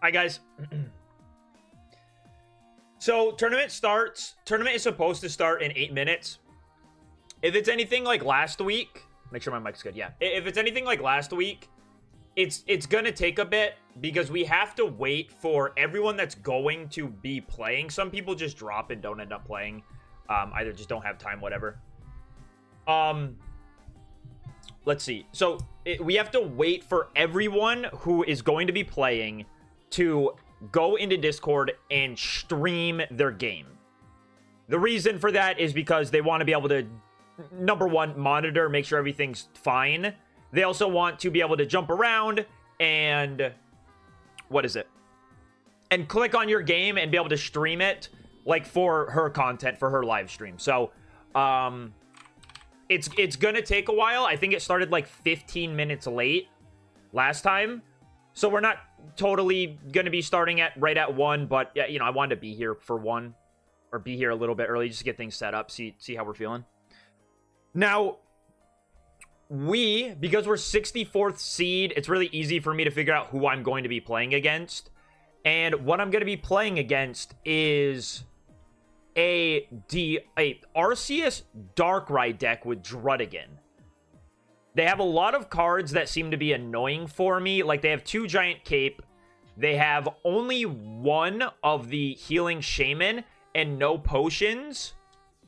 Hi, guys. So, tournament is supposed to start in 8 minutes. If it's anything like last week, make sure my mic's good, yeah. If it's anything like last week, it's gonna take a bit because we have to wait for everyone that's going to be playing. Some people just drop and don't end up playing. Either just don't have time, whatever. Let's see. So, we have to wait for everyone who is going to be playing to go into Discord and stream their game. The reason for that is because they want to be able to, number one, monitor, make sure everything's fine. They also want to be able to jump around and, and click on your game and be able to stream it, like, for her content, for her live stream. So, it's gonna take a while. I think it started like 15 minutes late last time. So we're not totally going to be starting right at 1, but, you know, I wanted to be here for 1, or be here a little bit early just to get things set up, see how we're feeling. Now, because we're 64th seed, it's really easy for me to figure out who I'm going to be playing against. And what I'm going to be playing against is a Arceus Darkrai deck with Druddigan. They have a lot of cards that seem to be annoying for me. Like, they have 2 Giant Cape. They have only 1 of the Healing Shaman and no potions.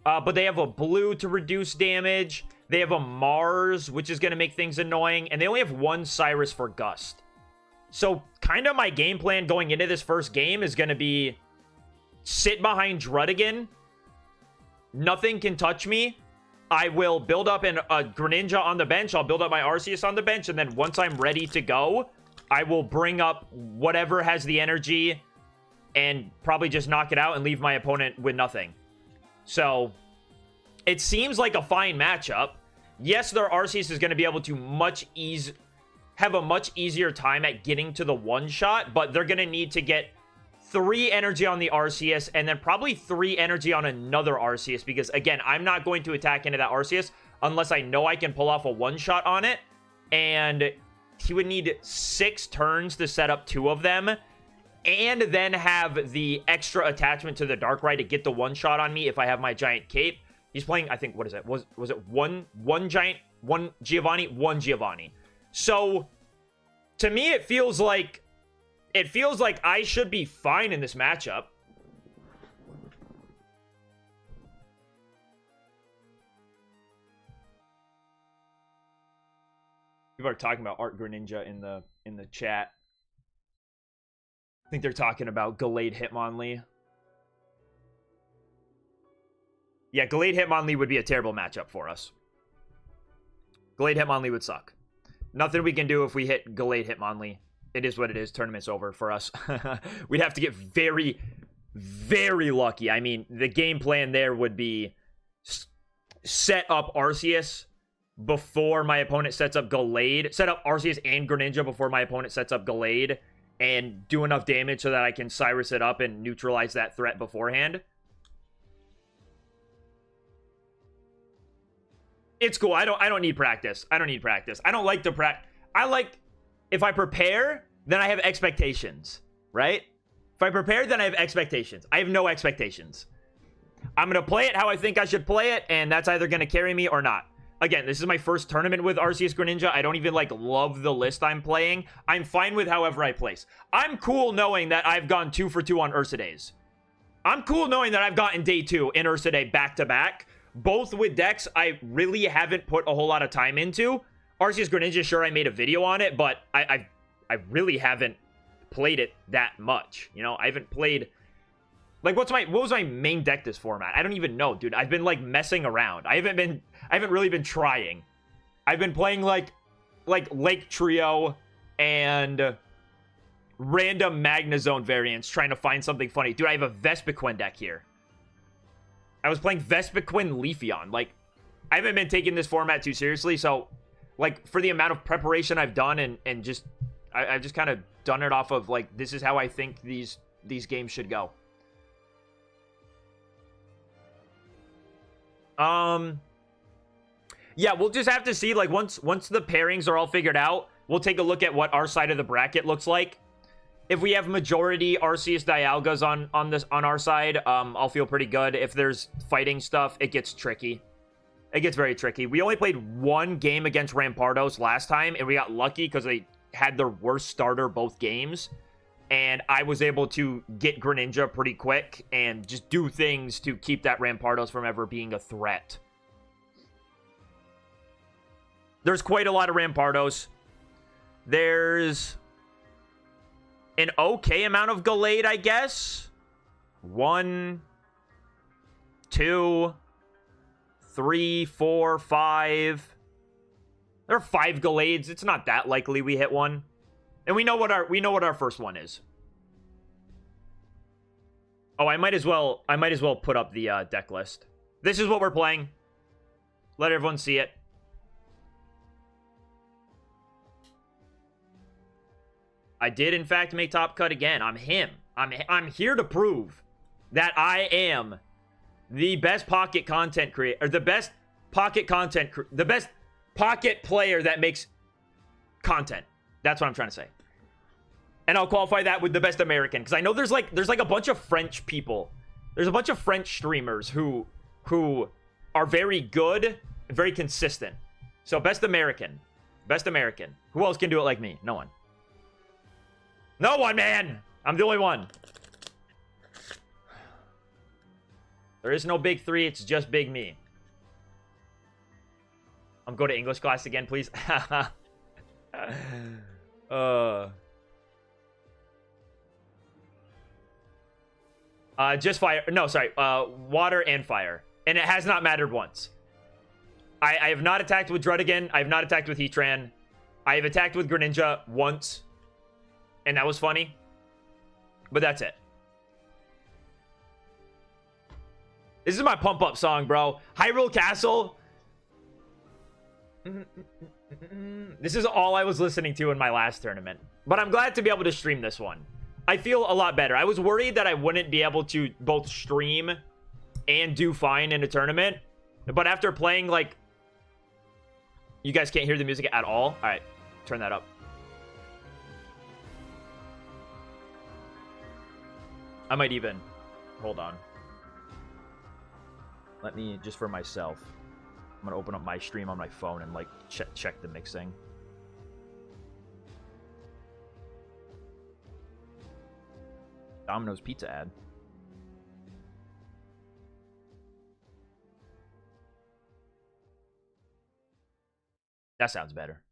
But they have a blue to reduce damage. They have a Mars, which is going to make things annoying. And they only have 1 Cyrus for Gust. So, kind of my game plan going into this first game is going to be sit behind Druddigan. Nothing can touch me. I will build up a ArcNinja on the bench. I'll build up my Arceus on the bench. And then once I'm ready to go, I will bring up whatever has the energy and probably just knock it out and leave my opponent with nothing. So, it seems like a fine matchup. Yes, their Arceus is going to be able to have a much easier time at getting to the one-shot, but they're going to need to get 3 energy on the Arceus, and then probably 3 energy on another Arceus, because, again, I'm not going to attack into that Arceus unless I know I can pull off a one-shot on it, and he would need 6 turns to set up 2 of them, and then have the extra attachment to the Darkrai to get the one-shot on me if I have my Giant Cape. He's playing, I think, what is it? Was it one Giant, 1 Giovanni, 1 Giovanni. So, to me, it feels like I should be fine in this matchup. People are talking about ArcNinja in the chat. I think they're talking about Gallade Hitmonlee. Yeah, Gallade Hitmonlee would be a terrible matchup for us. Gallade Hitmonlee would suck. Nothing we can do if we hit Gallade Hitmonlee. It is what it is. Tournament's over for us. We'd have to get very, very lucky. I mean, the game plan there would be set up Arceus before my opponent sets up Gallade. Set up Arceus and Greninja before my opponent sets up Gallade. And do enough damage so that I can Cyrus it up and neutralize that threat beforehand. It's cool. I don't need practice. I don't need practice. I don't like to practice. If I prepare, then I have expectations, right? If I prepare, then I have expectations. I have no expectations. I'm going to play it how I think I should play it, and that's either going to carry me or not. Again, this is my first tournament with Arceus Greninja. I don't even, love the list I'm playing. I'm fine with however I place. I'm cool knowing that I've gone 2 for 2 on Ursiidays. I'm cool knowing that I've gotten day 2 in Ursiiday back-to-back. Both with decks I really haven't put a whole lot of time into. Arceus Greninja, sure, I made a video on it, but I really haven't played it that much. You know, I haven't played... what was my main deck this format? I don't even know, dude. I've been, messing around. I haven't really been trying. I've been playing, like Lake Trio and random Magnezone variants, trying to find something funny. Dude, I have a Vespiquen deck here. I was playing Vespiquen Leafeon. I haven't been taking this format too seriously, so... for the amount of preparation I've done and just... I've just kind of done it off of, this is how I think these games should go. Yeah, we'll just have to see, once the pairings are all figured out, we'll take a look at what our side of the bracket looks like. if we have majority Arceus Dialgas on our side, I'll feel pretty good. If there's fighting stuff, it gets tricky. It gets very tricky. We only played one game against Rampardos last time, and we got lucky because they had their worst starter both games. And I was able to get Greninja pretty quick and just do things to keep that Rampardos from ever being a threat. There's quite a lot of Rampardos. There's an okay amount of Gallade, I guess. 1, 2, 3, 4, 5. There are 5 Gallades. It's not that likely we hit one. And we know what our first one is. Oh, I might as well put up the deck list. This is what we're playing. Let everyone see it. I did in fact make top cut again. I'm him. I'm here to prove that I am the best pocket content creator, or the best pocket content, the best pocket player that makes content. That's what I'm trying to say. And I'll qualify that with the best American, because I know there's like a bunch of French people. There's a bunch of French streamers who are very good and very consistent. So best American. Best American. Who else can do it like me? No one. No one, man! I'm the only one. There is no big 3, it's just big me. I'm going to English class again, please. Just fire. No, sorry. Water and fire. And it has not mattered once. I have not attacked with Druddigan. I have not attacked with Heatran. I have attacked with Greninja once. And that was funny. But that's it. This is my pump up song, bro. Hyrule Castle. This is all I was listening to in my last tournament. But I'm glad to be able to stream this one. I feel a lot better. I was worried that I wouldn't be able to both stream and do fine in a tournament. But after playing, like... You guys can't hear the music at all? Alright, turn that up. I might even... Hold on. Let me, just for myself, I'm going to open up my stream on my phone and, like, check the mixing. Domino's Pizza ad. That sounds better.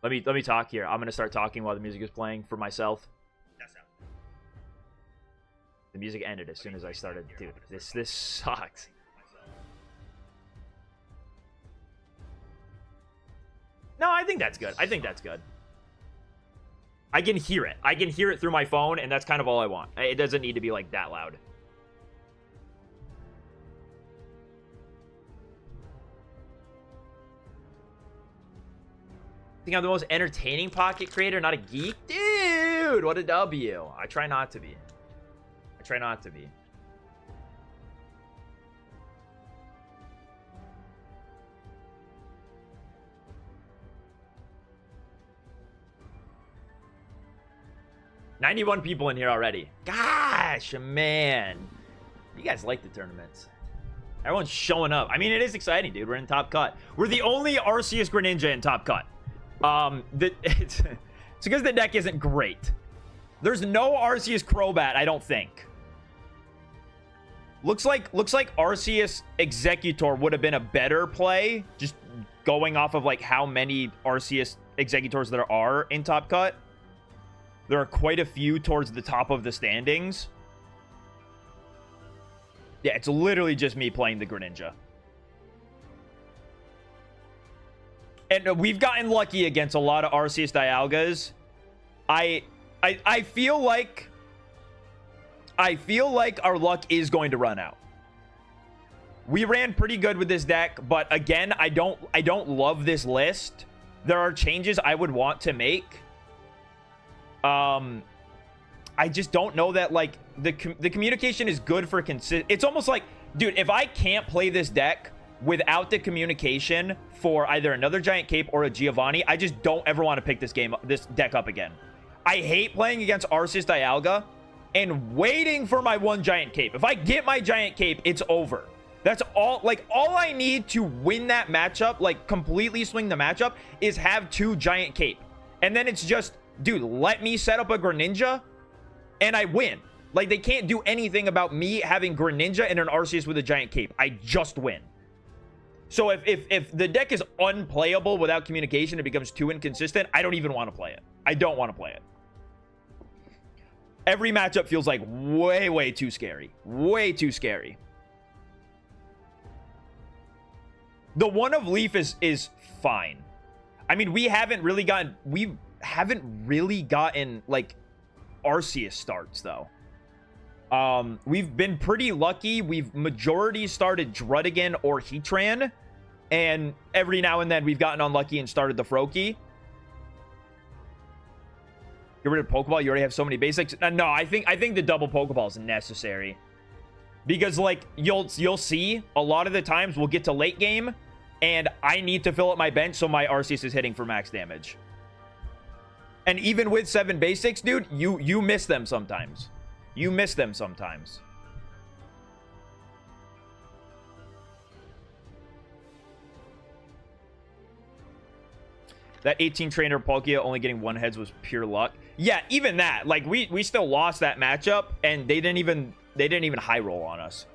Let me talk here. I'm going to start talking while the music is playing for myself. The music ended as soon as I started. Dude, this sucks. No, I think that's good. I think that's good. I can hear it. I can hear it through my phone, and that's kind of all I want. It doesn't need to be, like, that loud. Think I'm the most entertaining pocket creator, not a geek? Dude, what a W. I try not to be. I try not to be. $91 people in here already. Gosh, man. You guys like the tournaments. Everyone's showing up. I mean, it is exciting, dude. We're in Top Cut. We're the only Arceus Greninja in Top Cut. It's because the deck isn't great. There's no Arceus Crobat, I don't think. Looks like Arceus Executor would have been a better play, just going off of like how many Arceus Executors there are in Top Cut. There are quite a few towards the top of the standings. Yeah, it's literally just me playing the Greninja. And we've gotten lucky against a lot of Arceus Dialgas. I feel like our luck is going to run out. We ran pretty good with this deck, but again, I don't love this list. There are changes I would want to make. I just don't know that, like, the communication is good for it's almost like, dude, if I can't play this deck without the communication for either another Giant Cape or a Giovanni, I just don't ever want to pick this deck up again. I hate playing against Arceus Dialga and waiting for my one giant cape. If I get my giant cape, it's over. That's all. Like, all I need to win that matchup, like completely swing the matchup, is have 2 giant cape. And then it's just, dude, let me set up a Greninja and I win. Like, they can't do anything about me having Greninja and an Arceus with a giant cape. I just win. So if the deck is unplayable without communication, it becomes too inconsistent, I don't even want to play it. I don't want to play it. Every matchup feels like way, way too scary. Way too scary. The one of Leaf is fine. I mean, we haven't really gotten like Arceus starts though. We've been pretty lucky. We've majority started Druddigan or Heatran, and every now and then we've gotten unlucky and started the Froakie. Get rid of Pokeball. You already have so many basics. No, I think the double Pokeball is necessary, because like you'll see a lot of the times we'll get to late game and I need to fill up my bench so my Arceus is hitting for max damage. And even with 7 basics, dude, you miss them sometimes. You miss them sometimes. That 18 trainer Palkia only getting 1 heads was pure luck. Yeah, even that. Like, we still lost that matchup, and they didn't even high roll on us.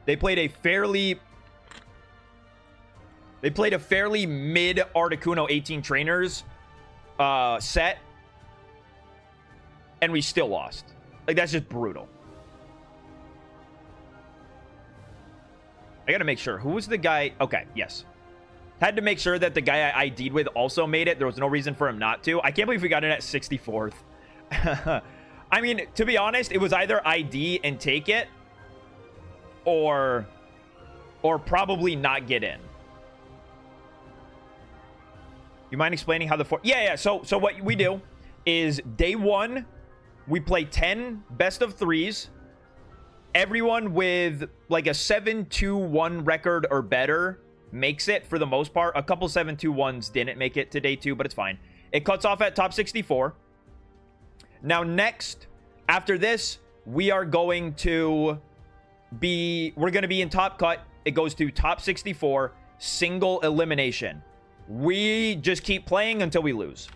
They played a fairly mid Articuno 18 trainers set, and we still lost. Like, that's just brutal. I gotta make sure. Who was the guy? Okay, yes. Had to make sure that the guy I ID'd with also made it. There was no reason for him not to. I can't believe we got it at 64th. I mean, to be honest, it was either ID and take it, or probably not get in. You mind explaining how the yeah. So what we do is day 1, we play 10 best of 3s. Everyone with like a 7-2-1 record or better makes it for the most part. A couple 7-2-1s didn't make it to day 2, but it's fine. It cuts off at top 64. Now next, after this, we're going to be in top cut. It goes to top 64, single elimination. We just keep playing until we lose.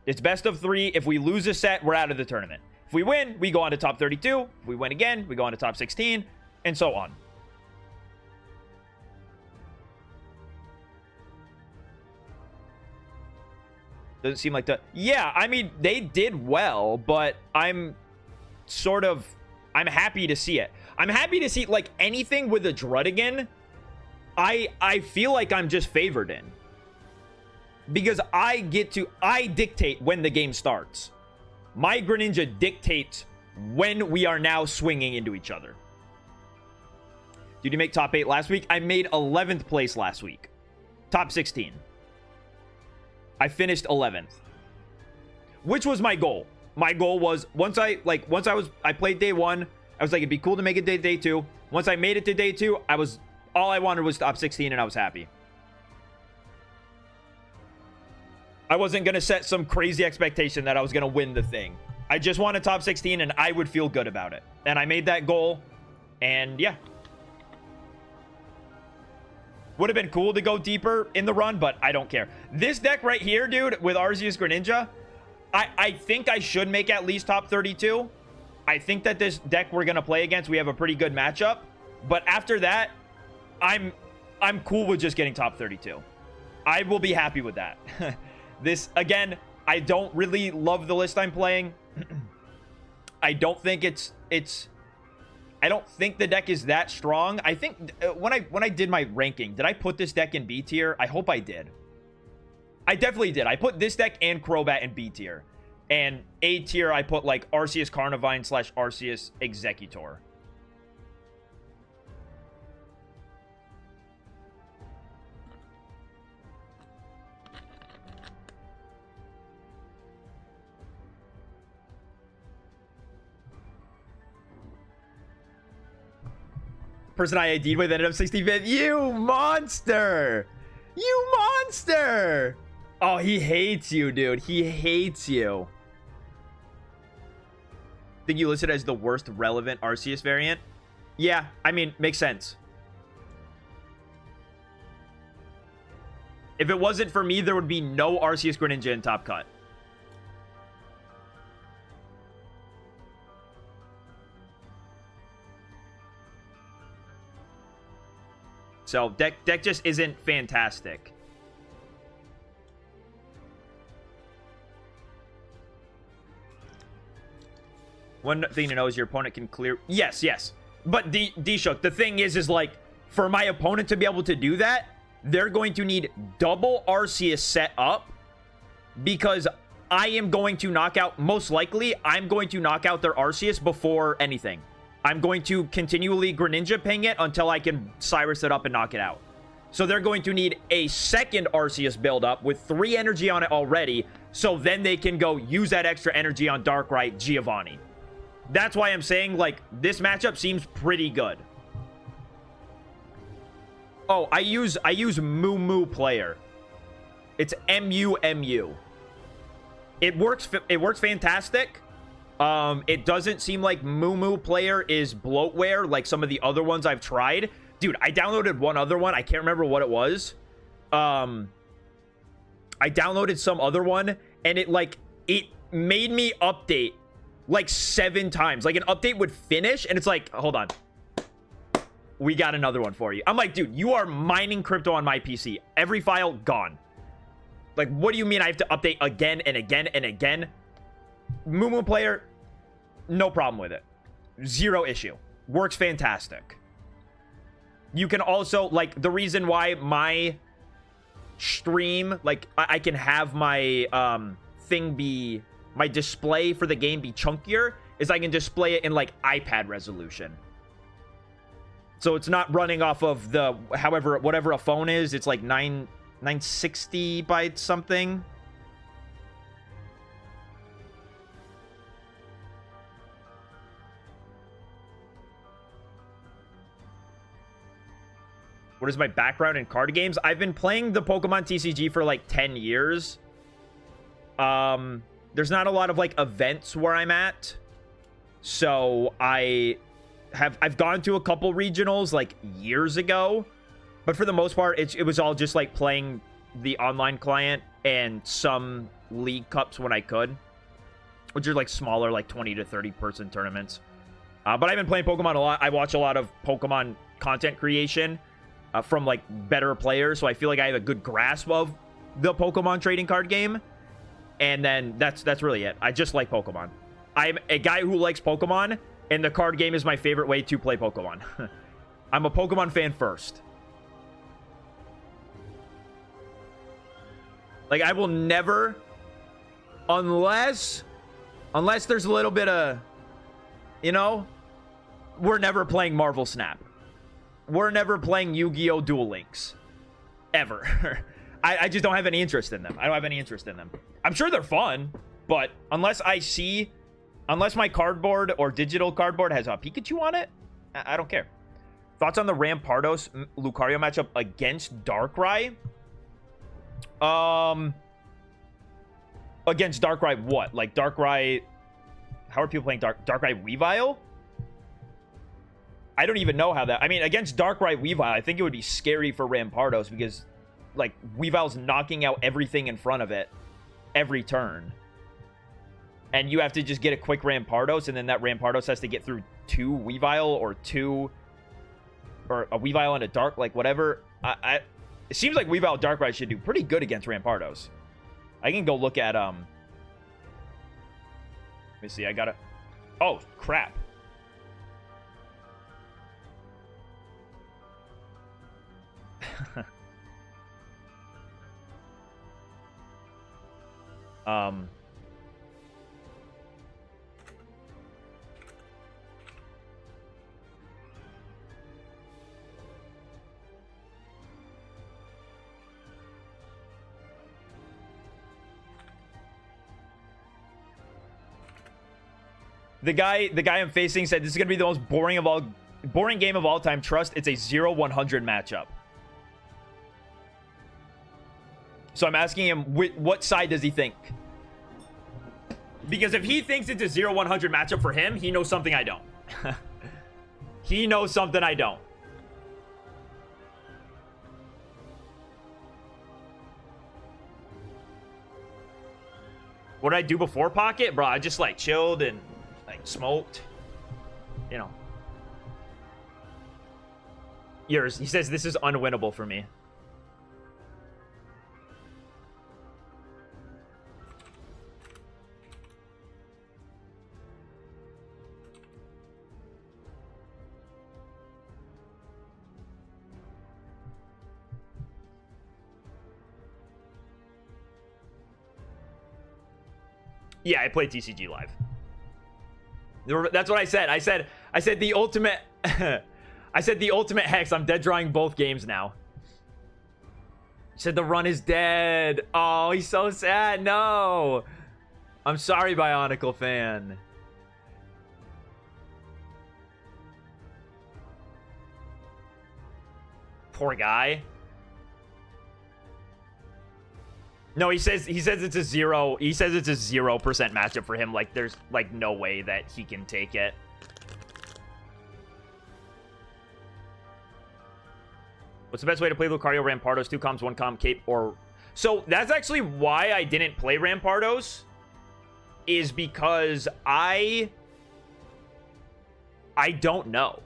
It's best of 3. If we lose a set, we're out of the tournament. If we win, we go on to top 32. If we win again, we go on to top 16, and so on. Doesn't seem like the... Yeah, I mean, they did well, but I'm happy to see it. I'm happy to see, like, anything with a Druddigan, I feel like I'm just favored in. Because I dictate when the game starts. My Greninja dictates when we are now swinging into each other. Did you make top 8 last week? I made 11th place last week. Top 16. I finished 11th. Which was my goal. My goal was, I played day 1, I was like, it'd be cool to make it to day 2. Once I made it to day 2, all I wanted was top 16, and I was happy. I wasn't going to set some crazy expectation that I was going to win the thing. I just wanted top 16, and I would feel good about it. And I made that goal, and yeah. Would have been cool to go deeper in the run, but I don't care. This deck right here, dude, with Arceus Greninja, I think I should make at least top 32. I think that this deck we're going to play against, we have a pretty good matchup. But after that, I'm cool with just getting top 32. I will be happy with that. This, again, I don't really love the list I'm playing. I don't think I don't think the deck is that strong. I think when I did my ranking, did I put this deck in B tier? I hope I did. I definitely did. I put this deck and Crobat in B tier. And A tier, I put like Arceus Carnivine / Arceus Executor. Person I ID'd with ended up 65th. You monster! You monster! Oh, he hates you, dude. He hates you. Think you listed as the worst relevant Arceus variant? Yeah, I mean, makes sense. If it wasn't for me, there would be no Arceus Greninja in Top Cut. So, deck just isn't fantastic. One thing to know is your opponent can clear... Yes, yes. But D-Shook, the thing is like, for my opponent to be able to do that, they're going to need double Arceus set up, because I am going to knock out... Most likely, I'm going to knock out their Arceus before anything. I'm going to continually Greninja ping it until I can Cyrus it up and knock it out. So they're going to need a second Arceus build-up with 3 energy on it already, so then they can go use that extra energy on Darkrai Giovanni. That's why I'm saying, like, this matchup seems pretty good. Oh, I use Moo Moo Player. It's M-U-M-U. It works fantastic. It doesn't seem like Moo Moo Player is bloatware like some of the other ones I've tried. Dude, I downloaded one other one. I can't remember what it was. I downloaded some other one, and it made me update like 7 times. Like, an update would finish, and it's like, hold on. We got another one for you. I'm like, dude, you are mining crypto on my PC. Every file, gone. Like, what do you mean I have to update again and again and again? Moo Moo Player, no problem with it. 0 issue. Works fantastic. You can also, like, the reason why my stream, like, I can have my thing be... my display for the game be chunkier is I can display it in like iPad resolution. So it's not running off of the whatever a phone is. It's like 960 by something. What is my background in card games? I've been playing the Pokemon TCG for like 10 years. There's not a lot of like events where I'm at, so I've gone to a couple regionals like years ago, but for the most part it was all just like playing the online client and some league cups when I could, which are like smaller, like 20 to 30 person tournaments. But I've been playing Pokemon a lot. I watch a lot of Pokemon content creation from like better players, so I feel like I have a good grasp of the Pokemon trading card game. And then that's really it. I just like Pokemon. I'm a guy who likes Pokemon, and the card game is my favorite way to play Pokemon. I'm a Pokemon fan first. Like, I will never, unless there's a little bit of, you know, we're never playing Marvel Snap. We're never playing Yu-Gi-Oh! Duel Links. Ever. I just don't have any interest in them. I don't have any interest in them. I'm sure they're fun, but unless my cardboard or digital cardboard has a Pikachu on it, I don't care. Thoughts on the Rampardos Lucario matchup against Darkrai? Against Darkrai what? Like Darkrai... How are people playing Darkrai Weavile? I don't even know how that... I mean, against Darkrai Weavile, I think it would be scary for Rampardos because... like, Weavile's knocking out everything in front of it every turn. And you have to just get a quick Rampardos, and then that Rampardos has to get through 2 Weavile or a Weavile and a Dark, like, whatever. It seems like Weavile Darkrai should do pretty good against Rampardos. I can go look at, let me see, I gotta... Oh, crap. The guy I'm facing said this is gonna be the most boring game of all time. Trust, it's a 0-100 matchup. So I'm asking him, what side does he think? Because if he thinks it's a 0-100 matchup for him, he knows something I don't. He knows something I don't. What did I do before Pocket? Bro, I just, like, chilled and, like, smoked. You know. Yours. He says this is unwinnable for me. Yeah, I played TCG live. That's what I said. I said the ultimate I said the ultimate hex. I'm dead drawing both games now. Said the run is dead. Oh, he's so sad. No. I'm sorry, Bionicle fan. Poor guy. No, he says it's a 0%. He says it's a 0% matchup for him. Like, there's like no way that he can take it. What's the best way to play Lucario, Rampardos, 2 comms, 1 comm, Cape, or... So, that's actually why I didn't play Rampardos. Is because I don't know.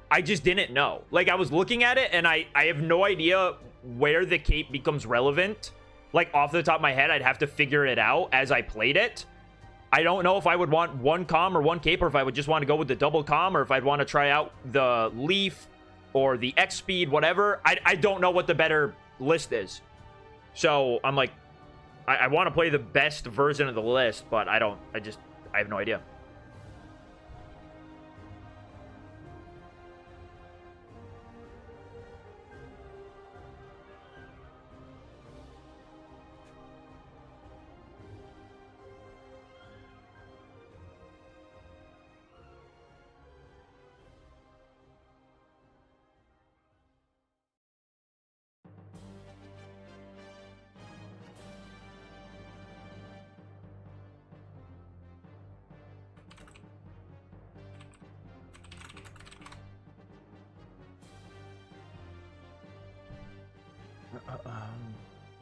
I just didn't know. Like, I was looking at it, and I have no idea where the Cape becomes relevant. Like, off the top of my head, I'd have to figure it out as I played it. I don't know if I would want 1 comm or 1 Cape, or if I would just want to go with the double comm, or if I'd want to try out the Leaf or the X speed, whatever. I don't know what the better list is. So I'm like, I want to play the best version of the list, but I have no idea.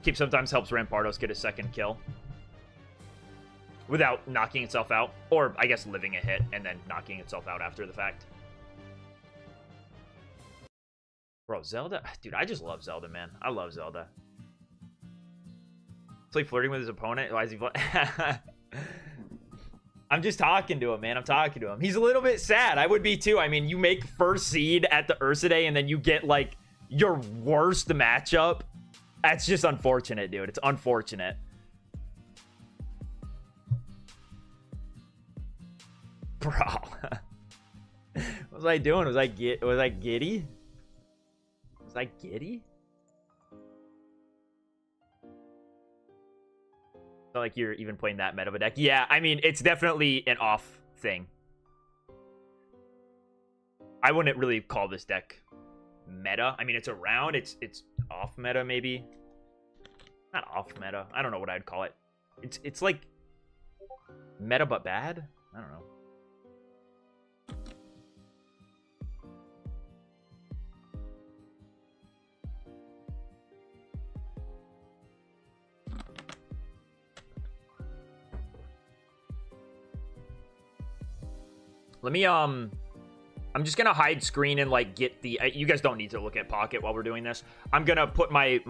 Keep sometimes helps Rampardos get a second kill without knocking itself out, or I guess living a hit and then knocking itself out after the fact. Bro, Zelda, dude, I just love Zelda, man. I love Zelda. It's like flirting with his opponent. Why is he I'm just talking to him, man. I'm talking to him. He's a little bit sad. I would be too. I mean, you make first seed at the Ursiiday and then you get like your worst matchup. That's just unfortunate, dude. It's unfortunate. Bro. What was I doing? Was I giddy? Was I giddy? Not like you're even playing that meta of a deck. Yeah, I mean, it's definitely an off thing. I wouldn't really call this deck meta. I mean, it's around. It's off meta, maybe. Not off meta. I don't know what I'd call it. It's like meta but bad. I don't know. Let me I'm just gonna hide screen and like get the you guys don't need to look at Pocket while we're doing this. I'm gonna put my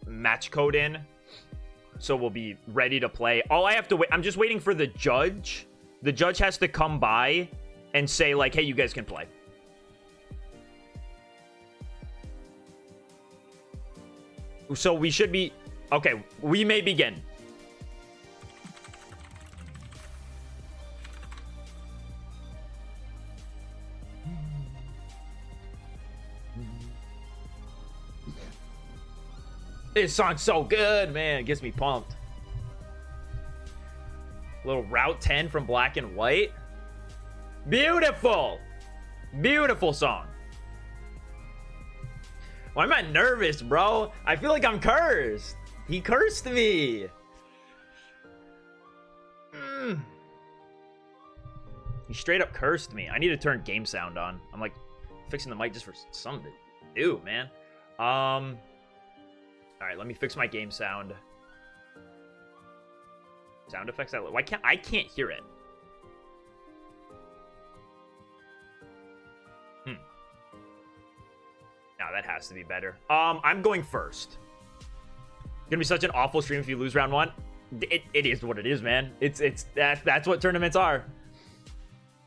match code in, so we'll be ready to play. All I have to wait, I'm just waiting for the judge. The judge has to come by and say like, hey, you guys can play. So we should be okay. We may begin. This song's so good, man. It gets me pumped. Little Route 10 from Black and White. Beautiful. Beautiful song. Why am I nervous, bro? I feel like I'm cursed. He cursed me. He straight up cursed me. I need to turn game sound on. I'm like fixing the mic just for something to do, man. All right, let me fix my game sound. Sound effects. Why can't I hear it? Now that has to be better. I'm going first. Gonna be such an awful stream if you lose round 1. It is what it is, man. That's what tournaments are.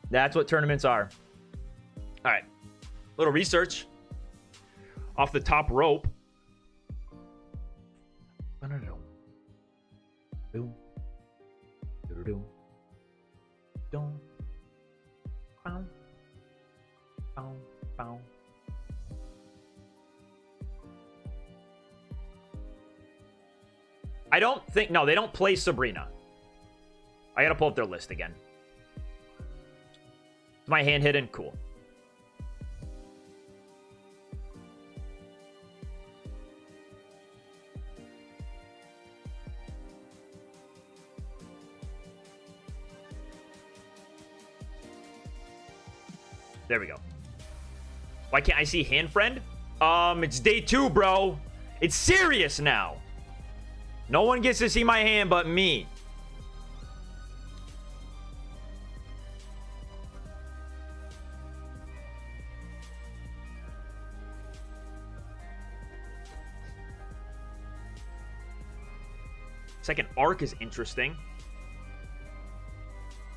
That's what tournaments are. All right, little research off the top rope. I don't think... No, they don't play Sabrina. I gotta pull up their list again. Is my hand hidden? Cool. There we go. Why can't I see hand friend? It's day 2, bro. It's serious now. No one gets to see my hand but me. Second Arc is interesting.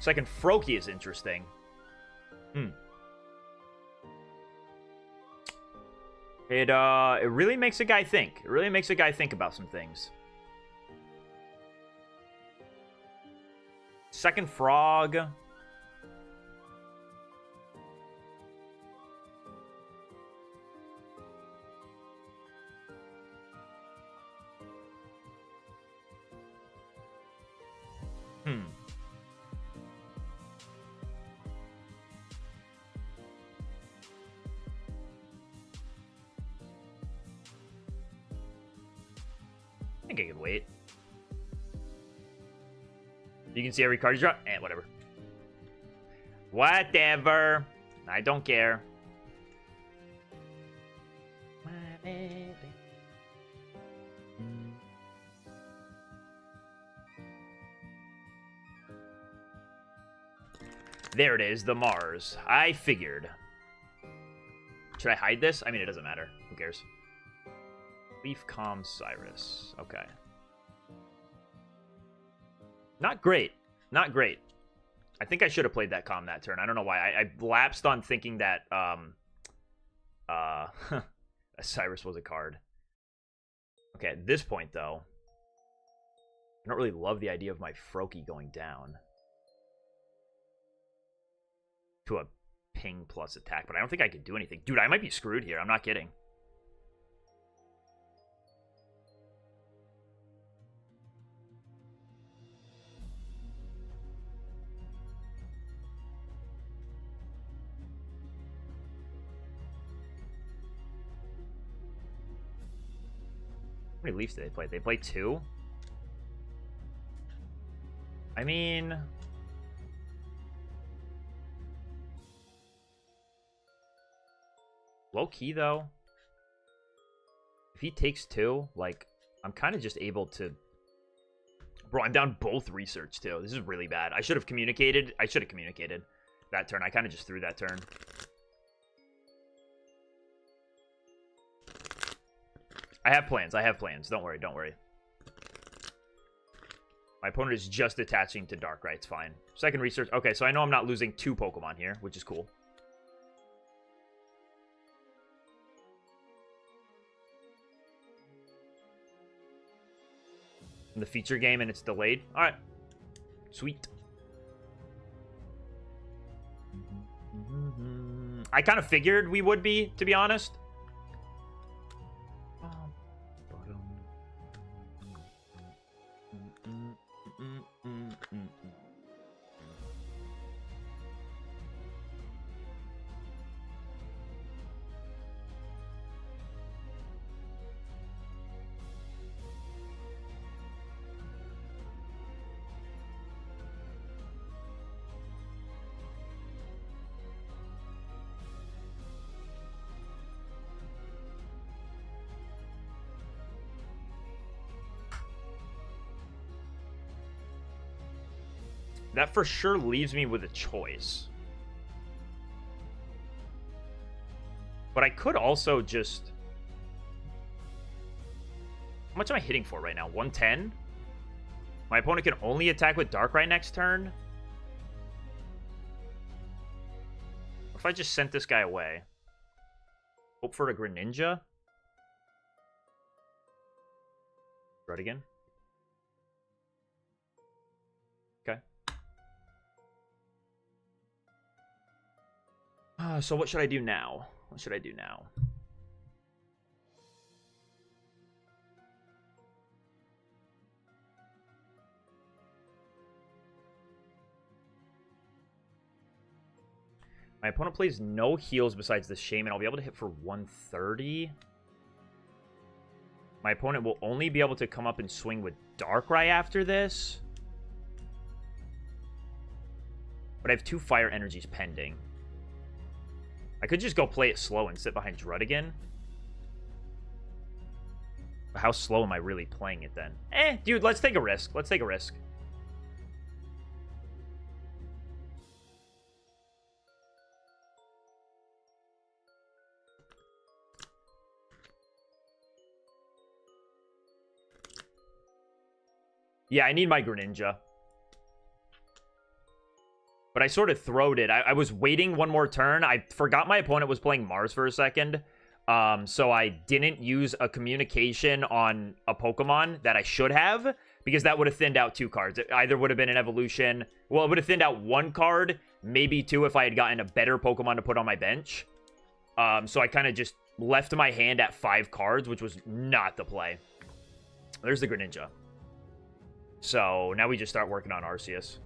Second Froakie is interesting. It really makes a guy think. It really makes a guy think about some things. Second Frog. I think I can wait. You can see every card you draw. Whatever. Whatever. I don't care. There it is, the Mars. I figured. Should I hide this? I mean, it doesn't matter. Who cares? Leaf Calm Cyrus. Okay. Not great. Not great. I think I should have played that Calm that turn. I don't know why. I lapsed on thinking that Cyrus was a card. Okay, at this point, though, I don't really love the idea of my Froakie going down to a ping plus attack, but I don't think I can do anything. Dude, I might be screwed here. I'm not kidding. How many Leafs did they play? They played 2? I mean... low-key, though. If he takes 2, like, I'm kind of just able to... Bro, I'm down both research, too. This is really bad. I should have communicated. I should have communicated that turn. I kind of just threw that turn. I have plans. I have plans. Don't worry. Don't worry. My opponent is just attaching to Darkrai. It's fine. Second research. Okay, so I know I'm not losing 2 Pokemon here, which is cool. In the feature game and it's delayed. All right. Sweet. I kind of figured we would be, to be honest. That for sure leaves me with a choice. But I could also just... How much am I hitting for right now? 110? My opponent can only attack with Darkrai next turn? What if I just sent this guy away? Hope for a Greninja? Right again? Okay. So what should I do now? What should I do now? My opponent plays no heals besides the Shaman. I'll be able to hit for 130. My opponent will only be able to come up and swing with Darkrai after this. But I have 2 fire energies pending. I could just go play it slow and sit behind Druddigan. But how slow am I really playing it then? Dude, let's take a risk. Let's take a risk. Yeah, I need my Greninja. But I sort of throwed it. I was waiting one more turn. I forgot my opponent was playing Mars for a second. So I didn't use a communication on a Pokemon that I should have. Because that would have thinned out 2 cards. It either would have been an evolution. Well, it would have thinned out 1 card. Maybe 2 if I had gotten a better Pokemon to put on my bench. So I kind of just left my hand at 5 cards, which was not the play. There's the Greninja. So now we just start working on Arceus.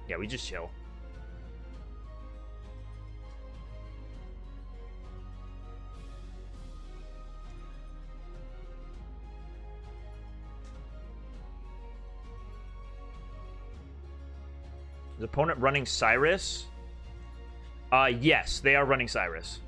Yeah, we just chill. Is opponent running Cyrus? Yes, they are running Cyrus.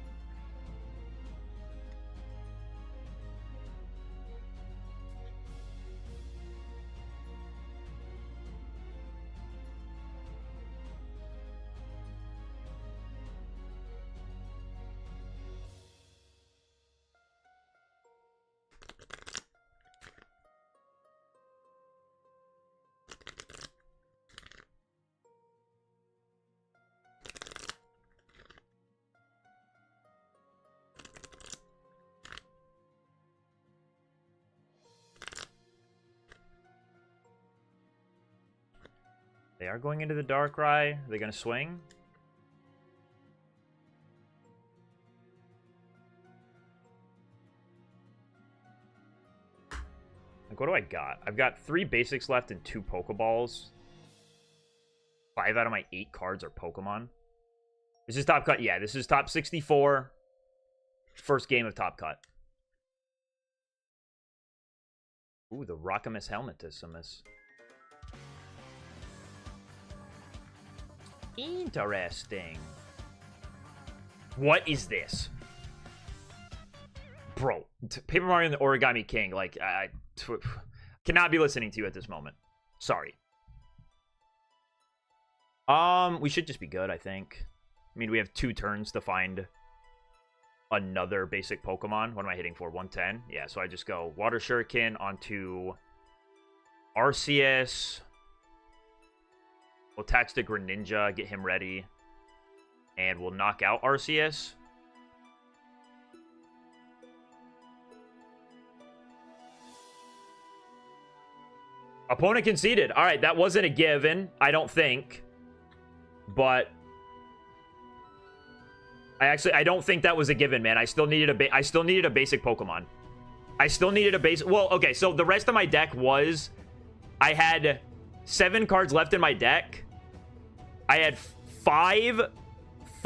They are going into the Darkrai. Are they going to swing? Like, what do I got? I've got 3 basics left and 2 Pokeballs. 5 out of my 8 cards are Pokemon. This is Top Cut. Yeah, this is top 64. First game of Top Cut. Ooh, the Rockamus Helmetissimus. Interesting. What is this? Bro, Paper Mario and the Origami King, like, I cannot be listening to you at this moment. Sorry. We should just be good, I think. I mean, we have 2 turns to find another basic Pokemon. What am I hitting for? 110? Yeah, so I just go Water Shuriken onto Arceus. We'll attach the Greninja, get him ready. And we'll knock out Arceus. Opponent conceded. All right, that wasn't a given, I don't think. But I don't think that was a given, man. I still needed a basic Pokemon. I still needed a basic. Well, okay, so the rest of my deck was, I had 7 cards left in my deck. I had 5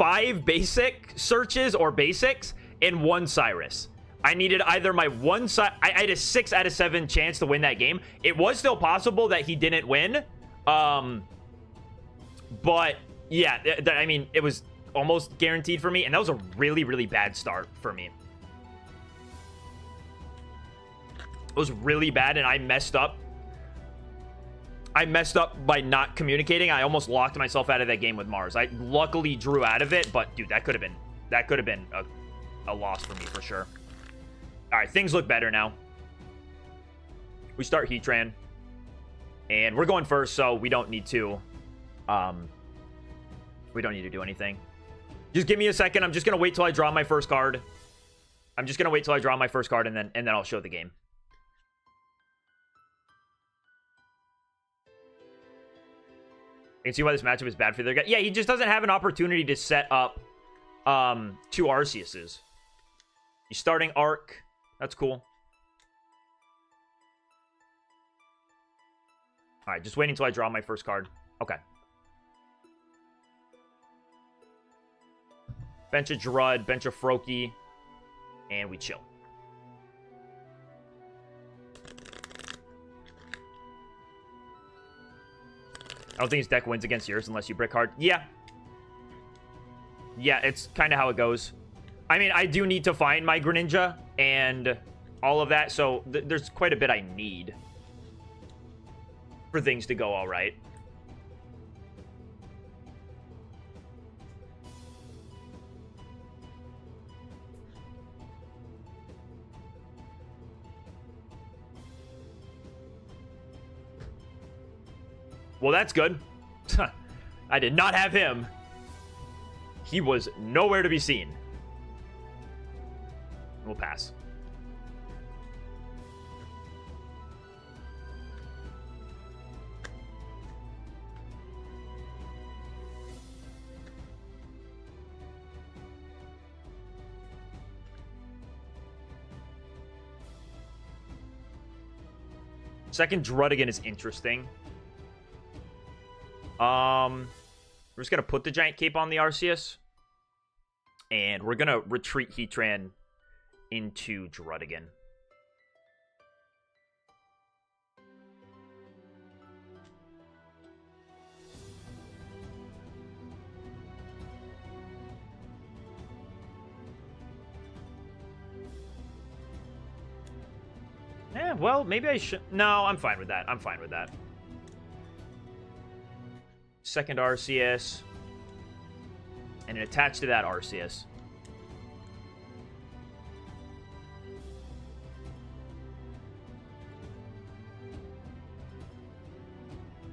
5 basic searches or basics and 1 Cyrus. I needed either my one side. I had a 6 out of 7 chance to win that game. It was still possible that he didn't win. But yeah, I mean, it was almost guaranteed for me. And that was a really, really bad start for me. It was really bad, and I messed up. I messed up by not communicating. I almost locked myself out of that game with Mars. I luckily drew out of it, but dude, that could have been a loss for me for sure. All right, things look better now. We start Heatran, and we're going first, so we don't need to do anything. Just give me a second. I'm just gonna wait till I draw my first card. And then I'll show the game. You can see why this matchup is bad for their guy. Yeah, he just doesn't have an opportunity to set up 2 Arceuses. He's starting Arc. That's cool. All right, just waiting until I draw my first card. Okay. Bench a Drud, bench a Froakie, and we chill. I don't think his deck wins against yours unless you brick hard. Yeah. Yeah, it's kind of how it goes. I mean, I do need to find my Greninja and all of that, so there's quite a bit I need for things to go all right. Well, that's good. I did not have him. He was nowhere to be seen. We'll pass. Second Druddigan is interesting. We're just gonna put the Giant Cape on the Arceus. And we're gonna retreat Heatran into Druddigan. Yeah, well, maybe I should... No, I'm fine with that. I'm fine with that. Second Arceus. And then attached to that Arceus.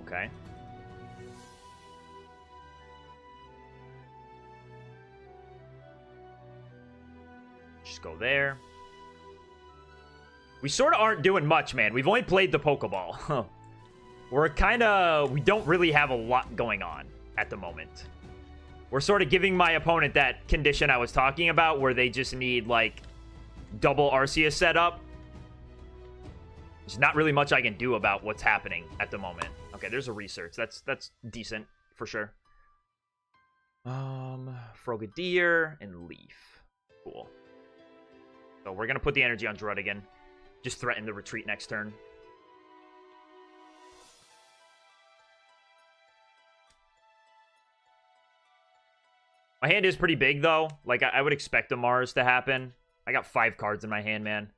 Okay. Just go there. We sort of aren't doing much, man. We've only played the Pokeball. We're kind of... We don't really have a lot going on at the moment. We're sort of giving my opponent that condition I was talking about where they just need, like, double Arceus setup. There's not really much I can do about what's happening at the moment. Okay, there's a research. That's decent, for sure. Frogadier and Leaf. Cool. So we're going to put the energy on Druddigan. Just threaten the retreat next turn. My hand is pretty big, though. Like, I would expect a Mars to happen. I got 5 cards in my hand, man.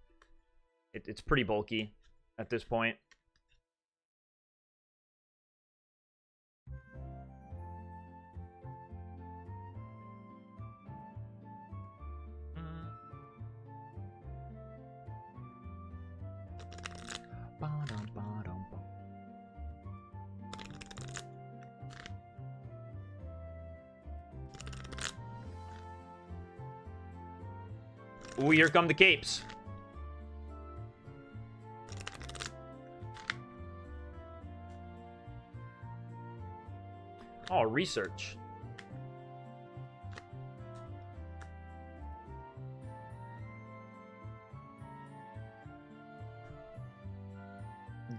It's pretty bulky at this point. Ooh, here come the capes. Oh, research.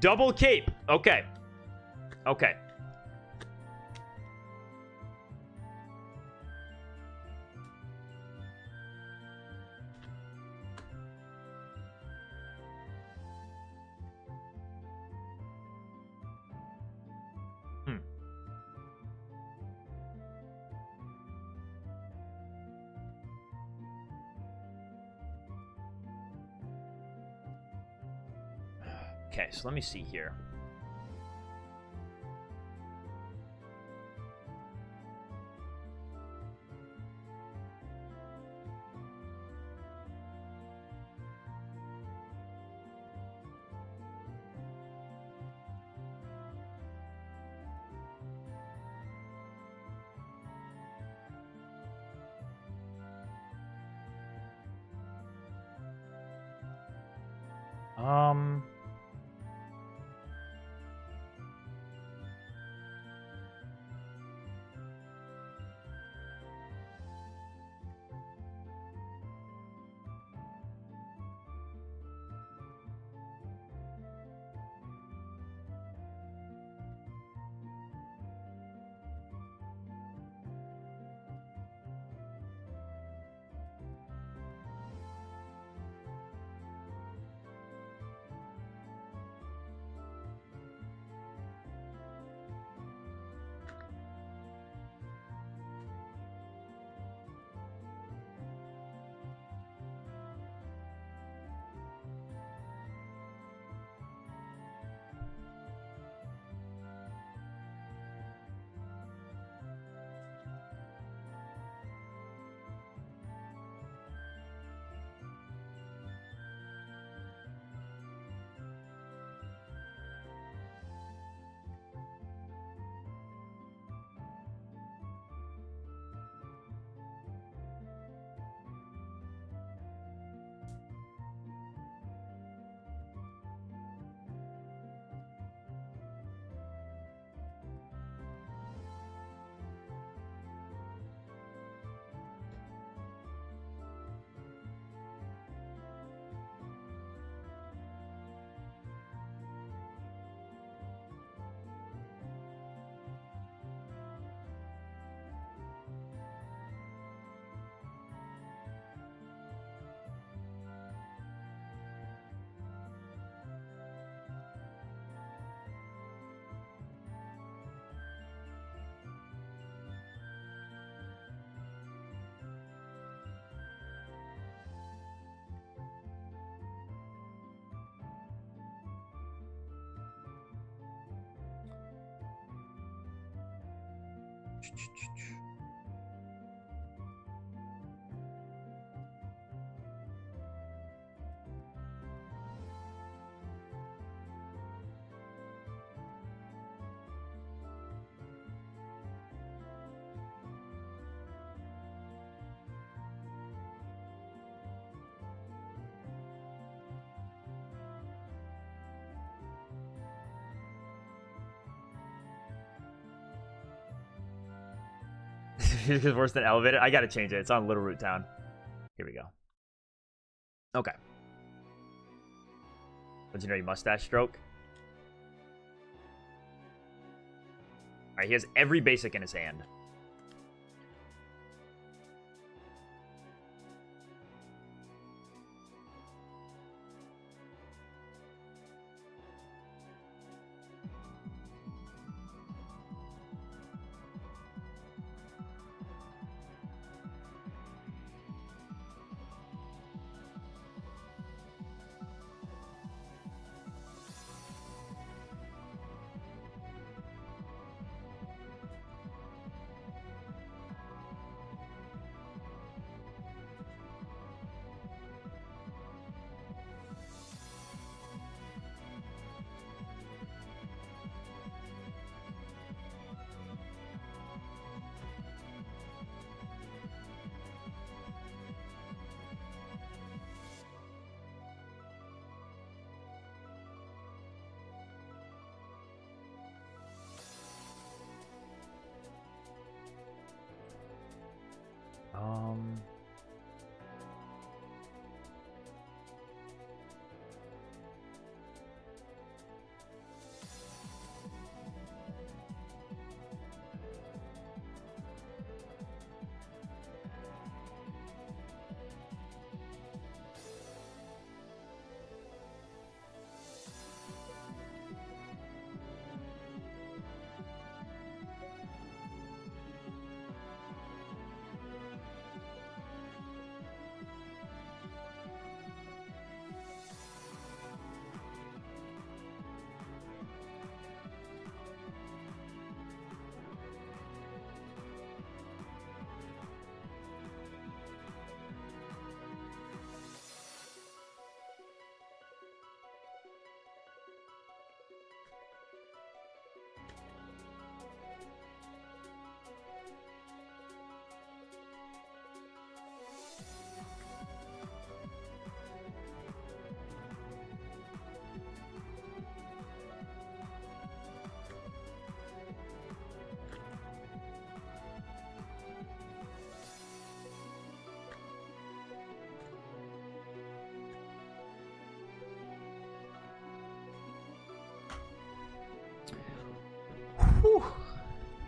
Double cape. Okay. Okay. Okay, so let me see here. Um... It's worse than elevated. I gotta change it. It's on Little Root Town. Here we go. Okay. Legendary Mustache Stroke. Alright, he has every basic in his hand.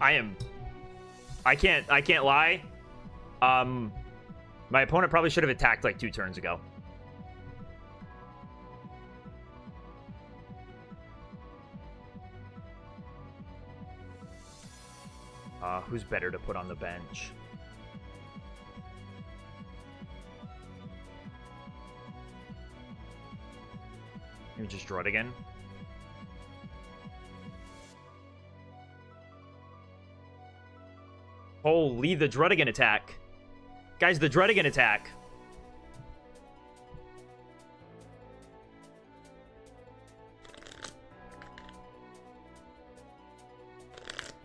I can't lie. My opponent probably should have attacked like 2 turns ago. Who's better to put on the bench? Maybe just draw it again. Holy, the Druddigan attack. Guys, the Druddigan attack.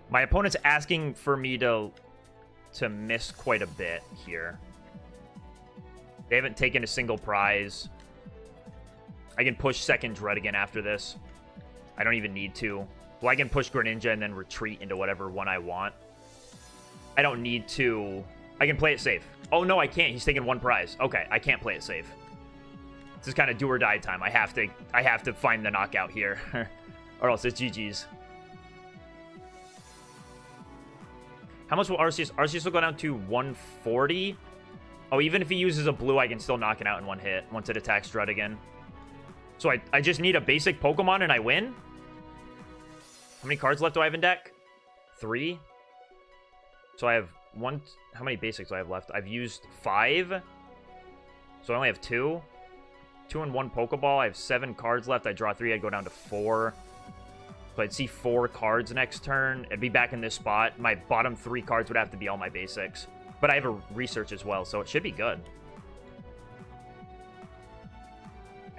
My opponent's asking for me to miss quite a bit here. They haven't taken a single prize. I can push second Druddigan after this. I don't even need to. Well, I can push Greninja and then retreat into whatever one I want. I don't need to. I can play it safe. Oh, no, I can't. He's taking 1 prize. Okay, I can't play it safe. This is kind of do or die time. I have to find the knockout here. Or else it's GG's. How much will Arceus? Arceus will go down to 140. Oh, even if he uses a blue, I can still knock it out in 1 hit once it attacks Druddigan. So I just need a basic Pokemon and I win? How many cards left do I have in deck? 3. So I have 1... How many basics do I have left? I've used 5. So I only have 2. 2 and 1 Pokeball. I have 7 cards left. I draw 3. I'd go down to 4. So I'd see 4 cards next turn. I'd be back in this spot. My bottom 3 cards would have to be all my basics. But I have a research as well, so it should be good.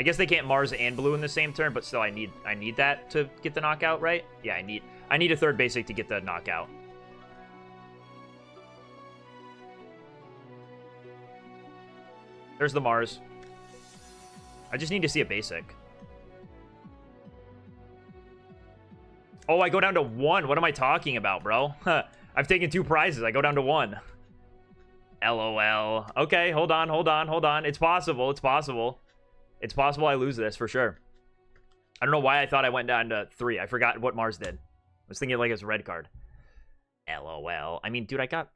I guess they can't Mars and Blue in the same turn, but still I need that to get the knockout, right? Yeah, I need a 3rd basic to get the knockout. There's the Mars. I just need to see a basic. Oh, I go down to 1. What am I talking about, bro? I've taken 2 prizes. I go down to 1. LOL. Okay, hold on. It's possible. It's possible I lose this for sure. I don't know why I thought I went down to 3. I forgot what Mars did. I was thinking like it's a red card. LOL. I mean, dude, I got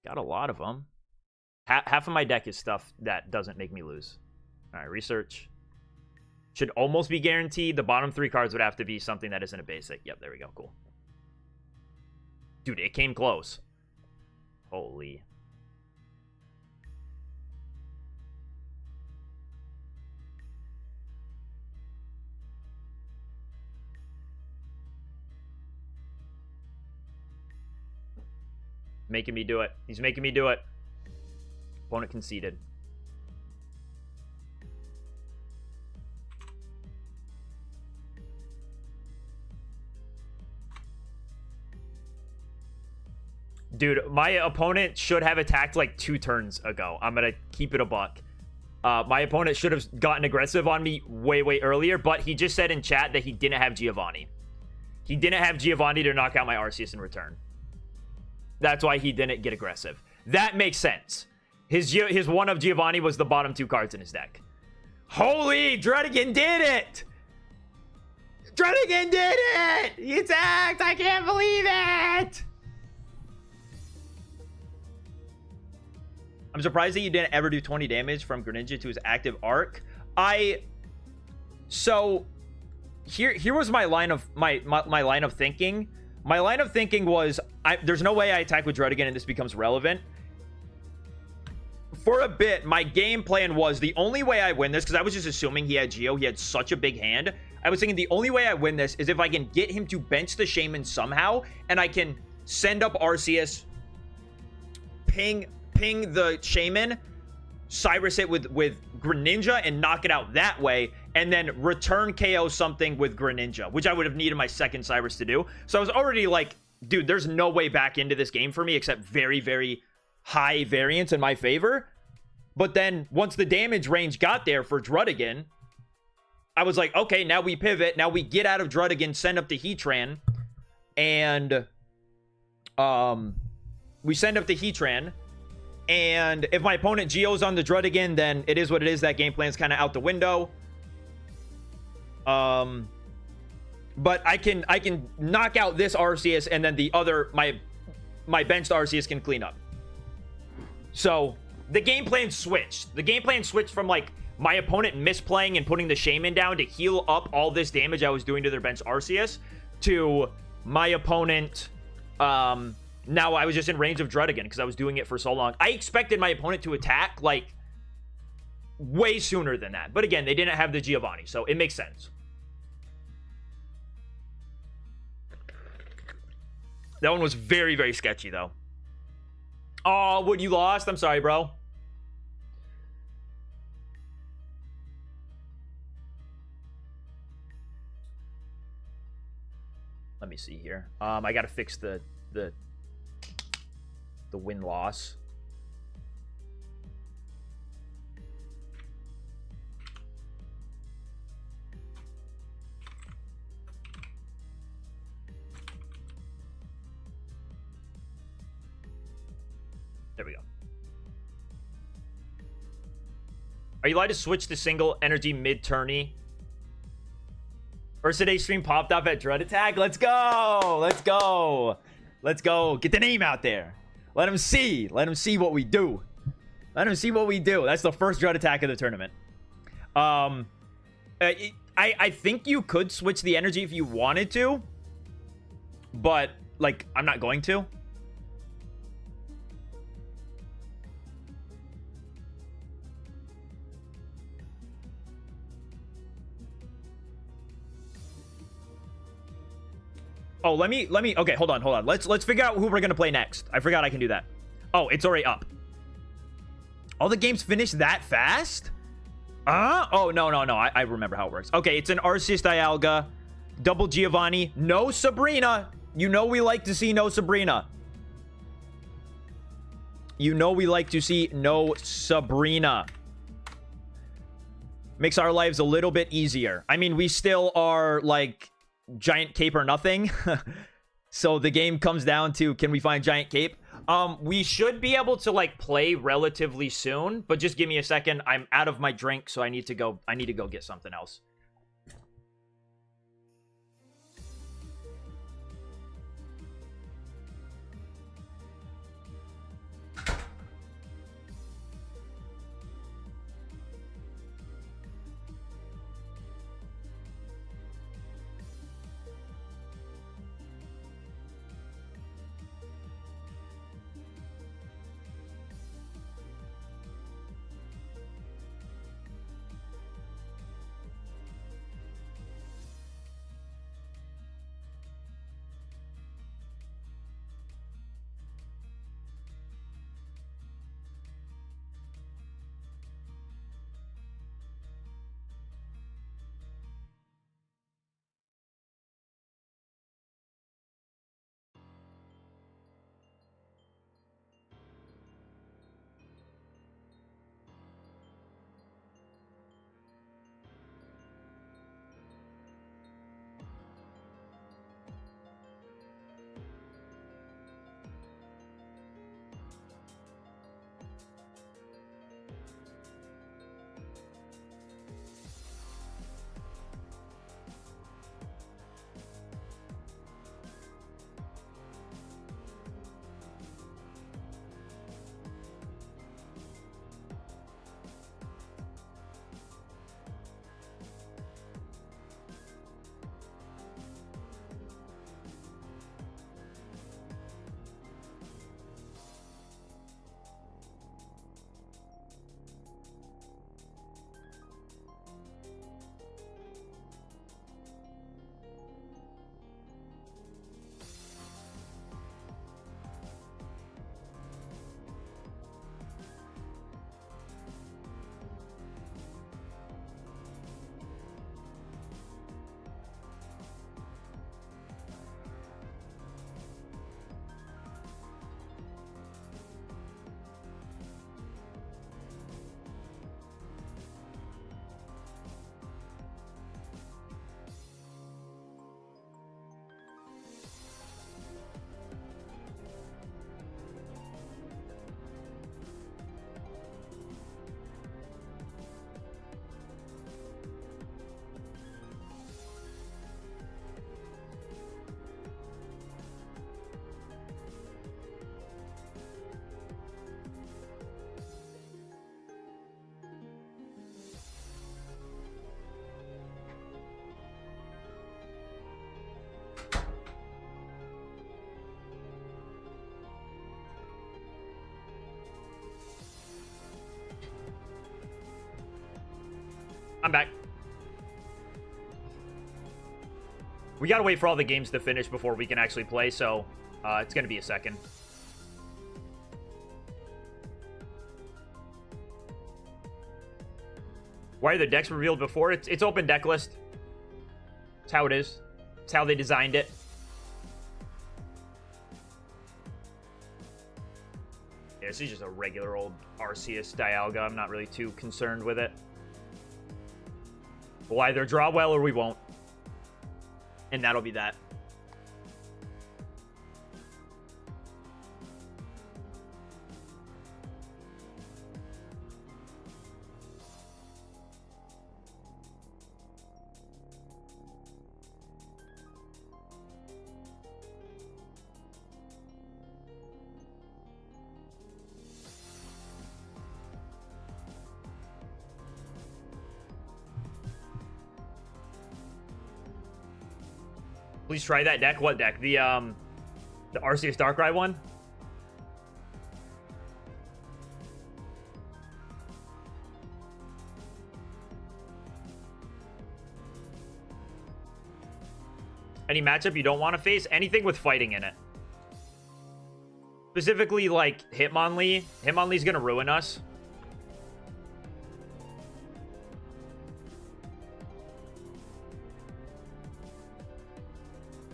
a lot of them. Half of my deck is stuff that doesn't make me lose. All right, research. Should almost be guaranteed. The bottom 3 cards would have to be something that isn't a basic. Yep, there we go. Cool. Dude, it came close. Holy. Making me do it. He's making me do it. Opponent conceded. Dude, my opponent should have attacked like 2 turns ago. I'm gonna keep it a buck. My opponent should have gotten aggressive on me way earlier, but he just said in chat that he didn't have Giovanni. He didn't have Giovanni to knock out my Arceus in return. That's why he didn't get aggressive. That makes sense. His one of Giovanni was the bottom 2 cards in his deck. Holy, Druddigan did it! Druddigan did it! He attacked! I can't believe it! I'm surprised that you didn't ever do 20 damage from Greninja to his active arc. So here was my line of my line of thinking. My line of thinking was there's no way I attack with Druddigan and this becomes relevant. For a bit, my game plan was the only way I win this, because I was just assuming he had Geo. He had such a big hand. I was thinking the only way I win this is if I can get him to bench the Shaman somehow, and I can send up Arceus, ping the Shaman, Cyrus it with Greninja, and knock it out that way, and then return KO something with Greninja, which I would have needed my second Cyrus to do. So I was already like, dude, there's no way back into this game for me except very high variance in my favor. But then once the damage range got there for Druddigan, I was like, okay, now we pivot. Now we get out of Druddigan, send up the Heatran, and we send up the Heatran. And if my opponent Geo's on the Druddigan, then it is what it is. That game plan's kind of out the window. But I can knock out this Arceus, and then the other, my benched Arceus can clean up. So the game plan switched. The game plan switched from like my opponent misplaying and putting the Shaman down to heal up all this damage I was doing to their bench Arceus, to my opponent. Now I was just in range of Dread again because I was doing it for so long. I expected my opponent to attack like way sooner than that. But again, they didn't have the Giovanni, so it makes sense. That one was very, very sketchy, though. Oh, Wood, you lost? I'm sorry, bro. Let me see here. I gotta fix the win-loss. There we go. Are you allowed to switch to single energy mid-tourney? Ursiiday stream popped up at Dread Attack. Let's go! Let's go! Let's go! Get the name out there. Let him see. Let him see what we do. Let him see what we do. That's the first Dread Attack of the tournament. I think you could switch the energy if you wanted to. But, like, I'm not going to. Oh, let me, okay, hold on. Let's figure out who we're gonna play next. I forgot I can do that. Oh, it's already up. All the games finished that fast? Oh, no. I remember how it works. Okay, it's an Arceus Dialga, double Giovanni, no Sabrina. You know we like to see no Sabrina. You know we like to see no Sabrina. Makes our lives a little bit easier. I mean, we still are, like, Giant Cape or nothing. So the game comes down to, can we find Giant Cape? We should be able to like play relatively soon, but just give me a second. I'm out of my drink, so I need to go get something else. I'm back. We gotta wait for all the games to finish before we can actually play, so it's gonna be a second. Why are the decks revealed before? It's open deck list. It's how it is. It's how they designed it. Yeah, this is just a regular old Arceus Dialga. I'm not really too concerned with it. We'll either draw well or we won't. And that'll be that. Please try that deck. What deck? The Arceus Darkrai one? Any matchup you don't want to face? Anything with fighting in it. Specifically, like, Hitmonlee. Hitmonlee's gonna ruin us.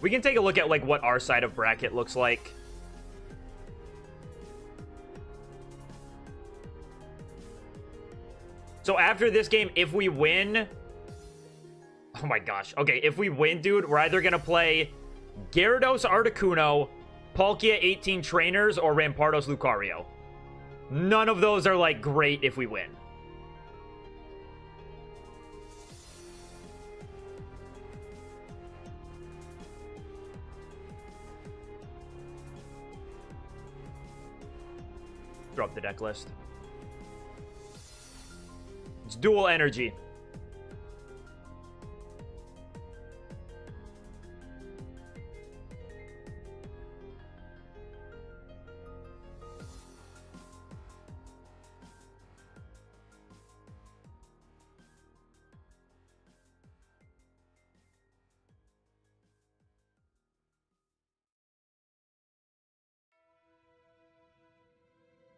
We can take a look at, like, what our side of bracket looks like. So after this game, if we win... Oh my gosh. Okay, if we win, dude, we're either going to play Gyarados Articuno, Palkia 18 Trainers, or Rampardos Lucario. None of those are, like, great if we win. Drop the deck list. It's dual energy.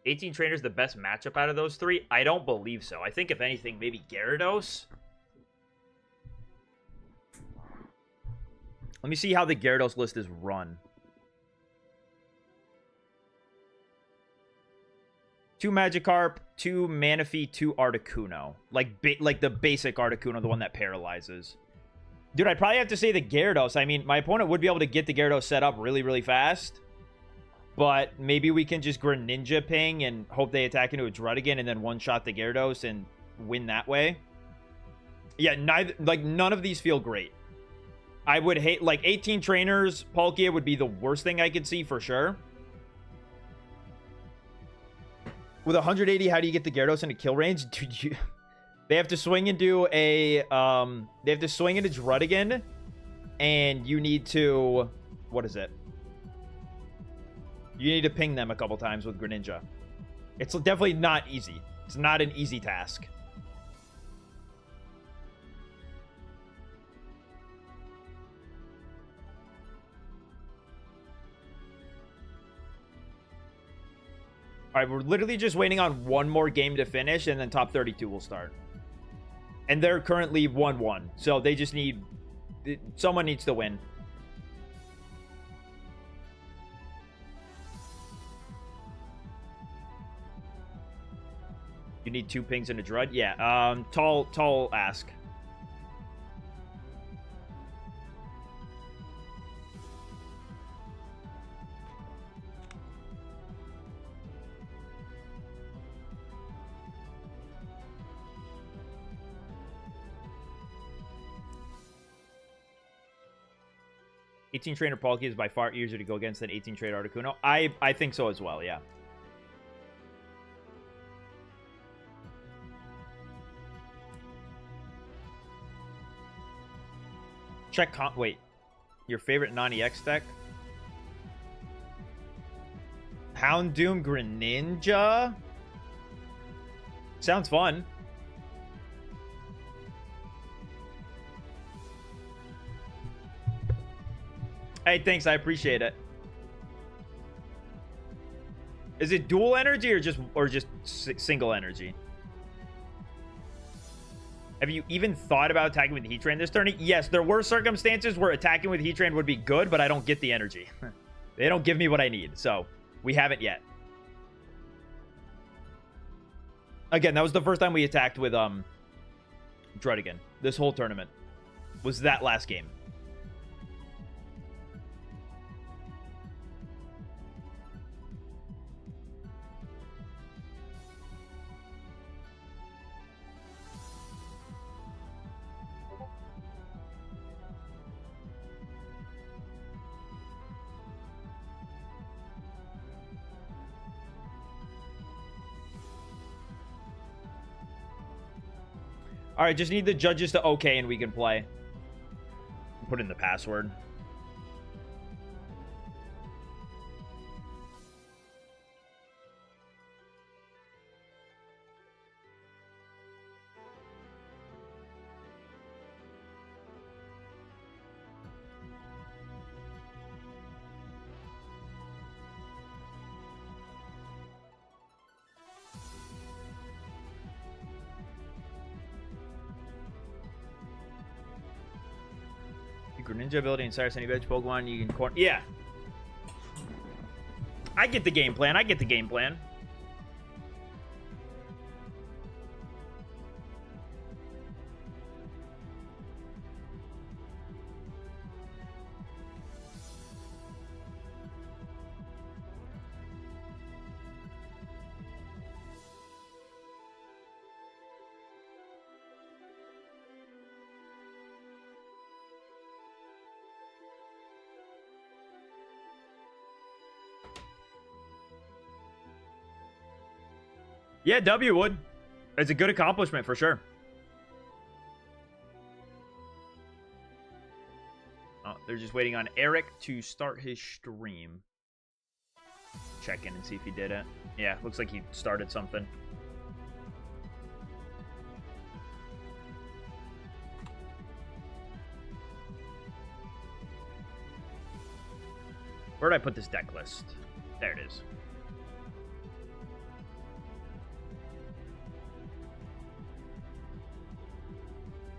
$18 Trainers the best matchup out of those three? I don't believe so. I think, if anything, maybe Gyarados. Let me see how the Gyarados list is run. 2 Magikarp, 2 Manaphy, 2 Articuno. Like the basic Articuno, the one that paralyzes. Dude, I'd probably have to say the Gyarados. I mean, my opponent would be able to get the Gyarados set up really, really fast. But maybe we can just Greninja ping and hope they attack into a Druddigon and then one-shot the Gyarados and win that way. Yeah, none of these feel great. I would hate, like, 18 Trainers, Palkia would be the worst thing I could see for sure. With 180, how do you get the Gyarados into kill range? Dude, they have to swing into a, they have to swing into Druddigon, and you need to, what is it? You need to ping them a couple times with Greninja. It's definitely not easy. It's not an easy task. All right, we're literally just waiting on one more game to finish, and then top 32 will start. And they're currently 1-1, so they just need... Someone needs to win. You need 2 pings and a Drud? Yeah, tall ask. $18 Trainer Palkia is by far easier to go against than 18 Trainer Articuno. I think so as well, yeah. Check wait. Your favorite non-EX deck? Houndoom Greninja? Sounds fun. Hey, thanks. I appreciate it. Is it dual energy or just single energy? Have you even thought about attacking with Heat Train this turn? Yes, there were circumstances where attacking with Heat Train would be good, but I don't get the energy. They don't give me what I need, so we haven't yet. Again, that was the first time we attacked with Drudigan. This whole tournament was that last game. All right, just need the judges to okay and we can play. Put in the password. Ninja ability and Cyrus any veg Pokemon you can corner. Yeah. I get the game plan. I get the game plan. Yeah, W would. It's a good accomplishment for sure. Oh, they're just waiting on Eric to start his stream. Check in and see if he did it. Yeah, looks like he started something. Where did I put this deck list? There it is.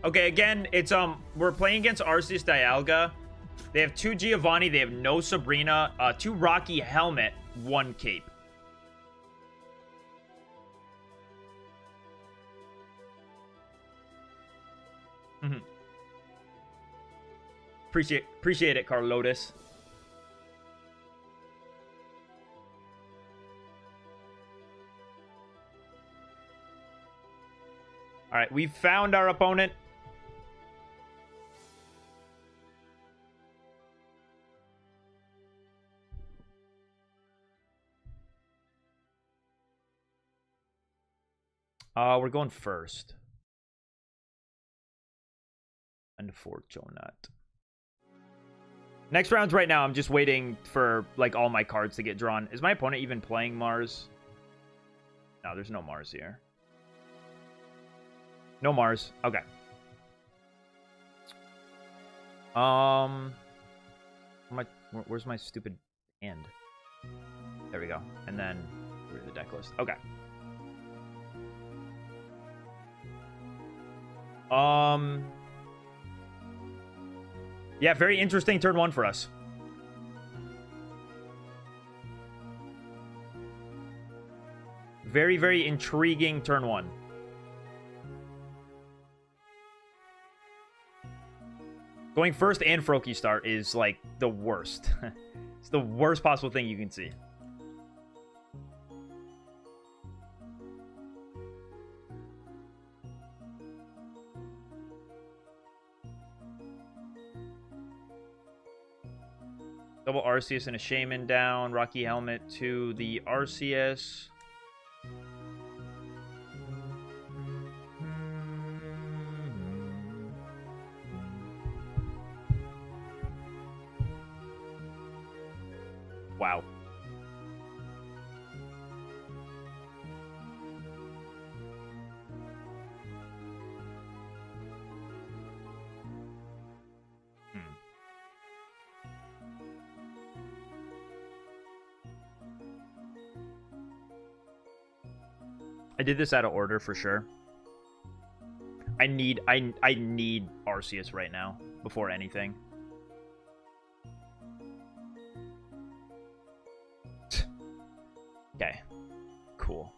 Okay, again, it's we're playing against Arceus Dialga. They have 2 Giovanni, they have no Sabrina, 2 Rocky Helmet, 1 Cape. Appreciate it, Carlotus. All right, we found our opponent. We're going first. Unfortunate. Next round's right now. I'm just waiting for like all my cards to get drawn. Is my opponent even playing Mars? No, there's no Mars here. No Mars. Okay. Where's my stupid hand? There we go. And then through the deck list. Okay. Yeah, very interesting turn 1 for us. Very, very intriguing turn 1. Going first and Froakie start is like the worst. It's the worst possible thing you can see. Double Arceus and a Shaman down. Rocky Helmet to the Arceus. Wow. I did this out of order for sure. I need Arceus right now before anything. Okay. Cool.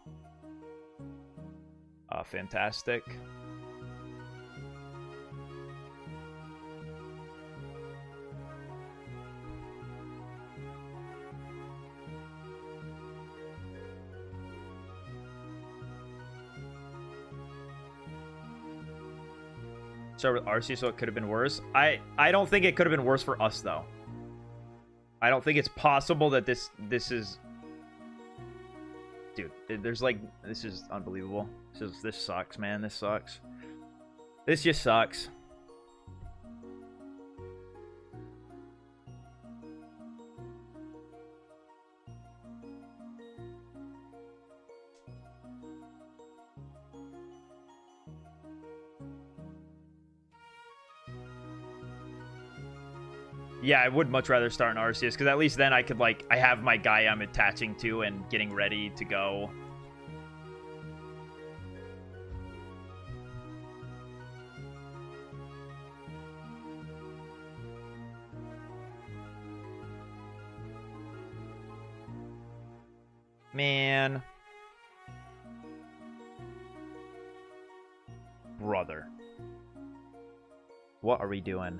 Fantastic. Start with Arceus, so it could have been worse. I don't think it could have been worse for us though. I don't think it's possible that this is, dude. There's like, this is unbelievable. This sucks, man. This sucks. This just sucks. Yeah, I would much rather start an Arceus, because at least then I could, like, I have my guy I'm attaching to and getting ready to go. Man. Brother. What are we doing?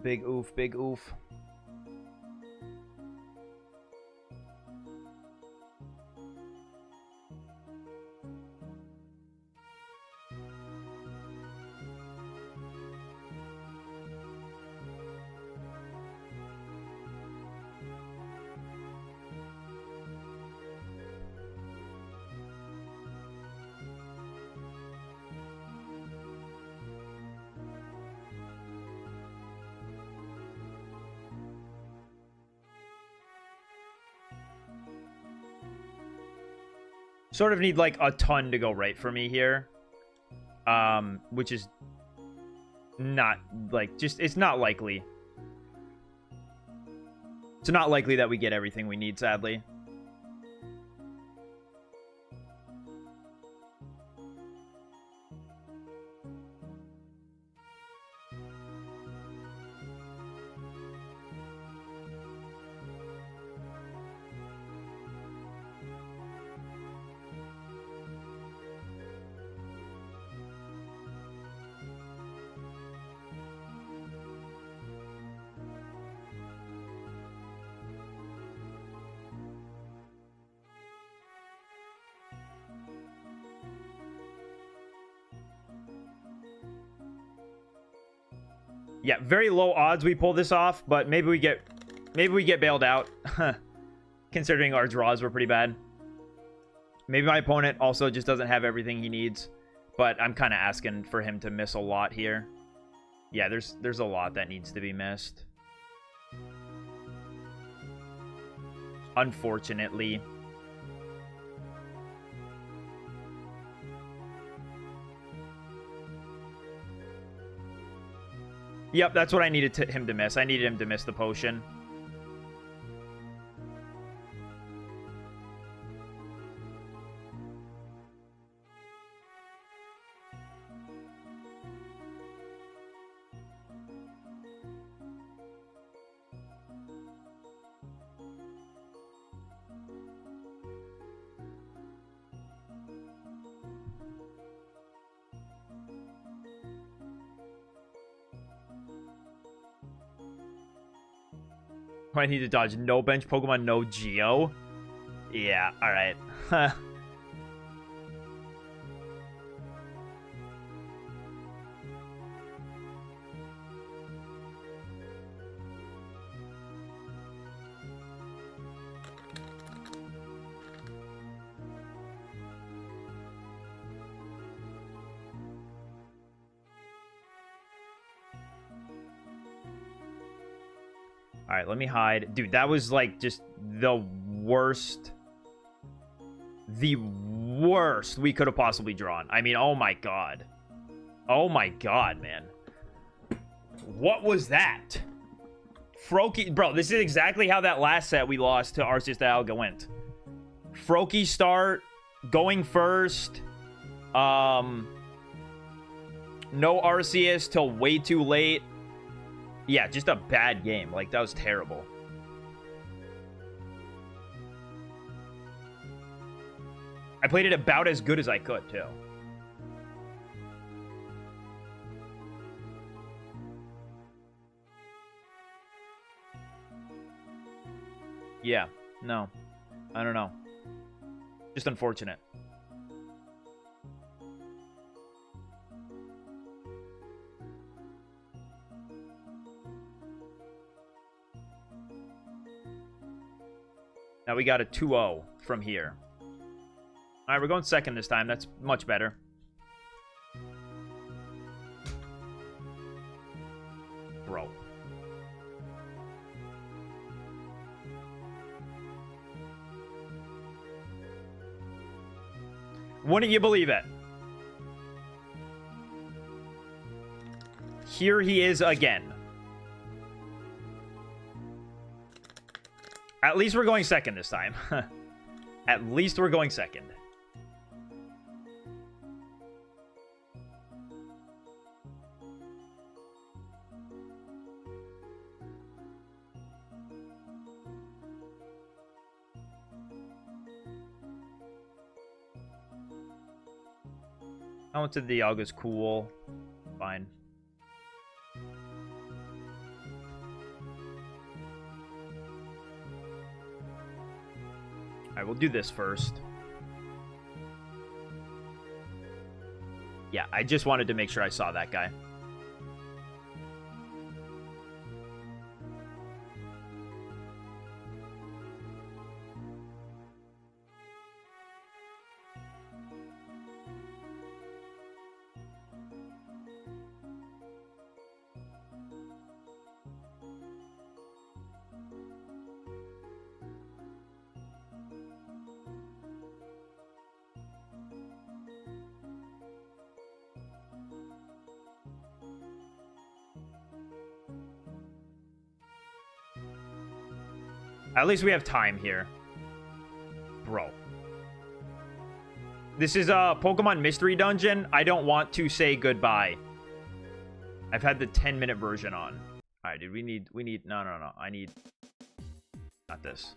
Big oof, big oof. Sort of need, like, a ton to go right for me here. Which is not, like, just, it's not likely. It's not likely that we get everything we need, sadly. Yeah, very low odds we pull this off, but maybe we get bailed out. Considering our draws were pretty bad. Maybe my opponent also just doesn't have everything he needs, but I'm kind of asking for him to miss a lot here. Yeah, there's a lot that needs to be missed. Unfortunately. Yep, that's what I needed him to miss. I needed him to miss the potion. I need to dodge. No bench Pokemon, no Geo. Yeah, alright. Alright, let me hide. Dude, that was like just the worst. The worst we could have possibly drawn. I mean, oh my god. Oh my god, man. What was that? Froakie, bro, this is exactly how that last set we lost to Ursiiday went. Froakie start, going first. No Arceus till way too late. Yeah, just a bad game. Like, that was terrible. I played it about as good as I could, too. Yeah, no. I don't know. Just unfortunate. Now we got a 2-0 from here. Alright, we're going second this time. That's much better. Bro. Wouldn't you believe it? Here he is again. At least we're going second this time. At least we're going second. I went to the Dialga's cool. Fine. Alright, we'll do this first. Yeah, I just wanted to make sure I saw that guy. At least we have time here. Bro. This is a Pokemon Mystery Dungeon. I don't want to say goodbye. I've had the 10-minute version on. Alright, dude, we need, no. I need, not this.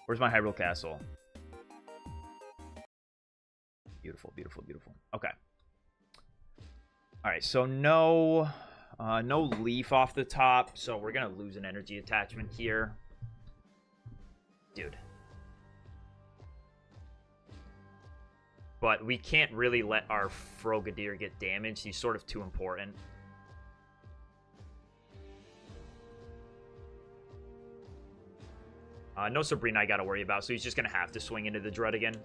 Where's my Hyrule Castle? Beautiful, beautiful, beautiful. Okay. Alright, so no leaf off the top, so we're gonna lose an energy attachment here. Dude. But we can't really let our Frogadier get damaged. He's sort of too important. No Sabrina I gotta worry about, so he's just gonna have to swing into the Dread again.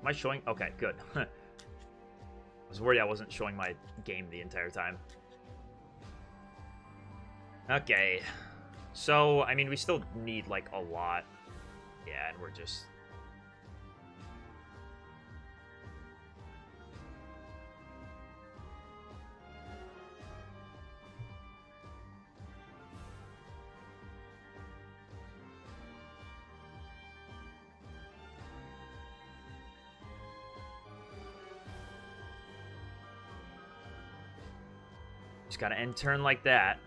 Am I showing? Okay, good. I was worried I wasn't showing my game the entire time. Okay. So, I mean, we still need, like, a lot. Yeah, and we're just... Just gotta end turn like that.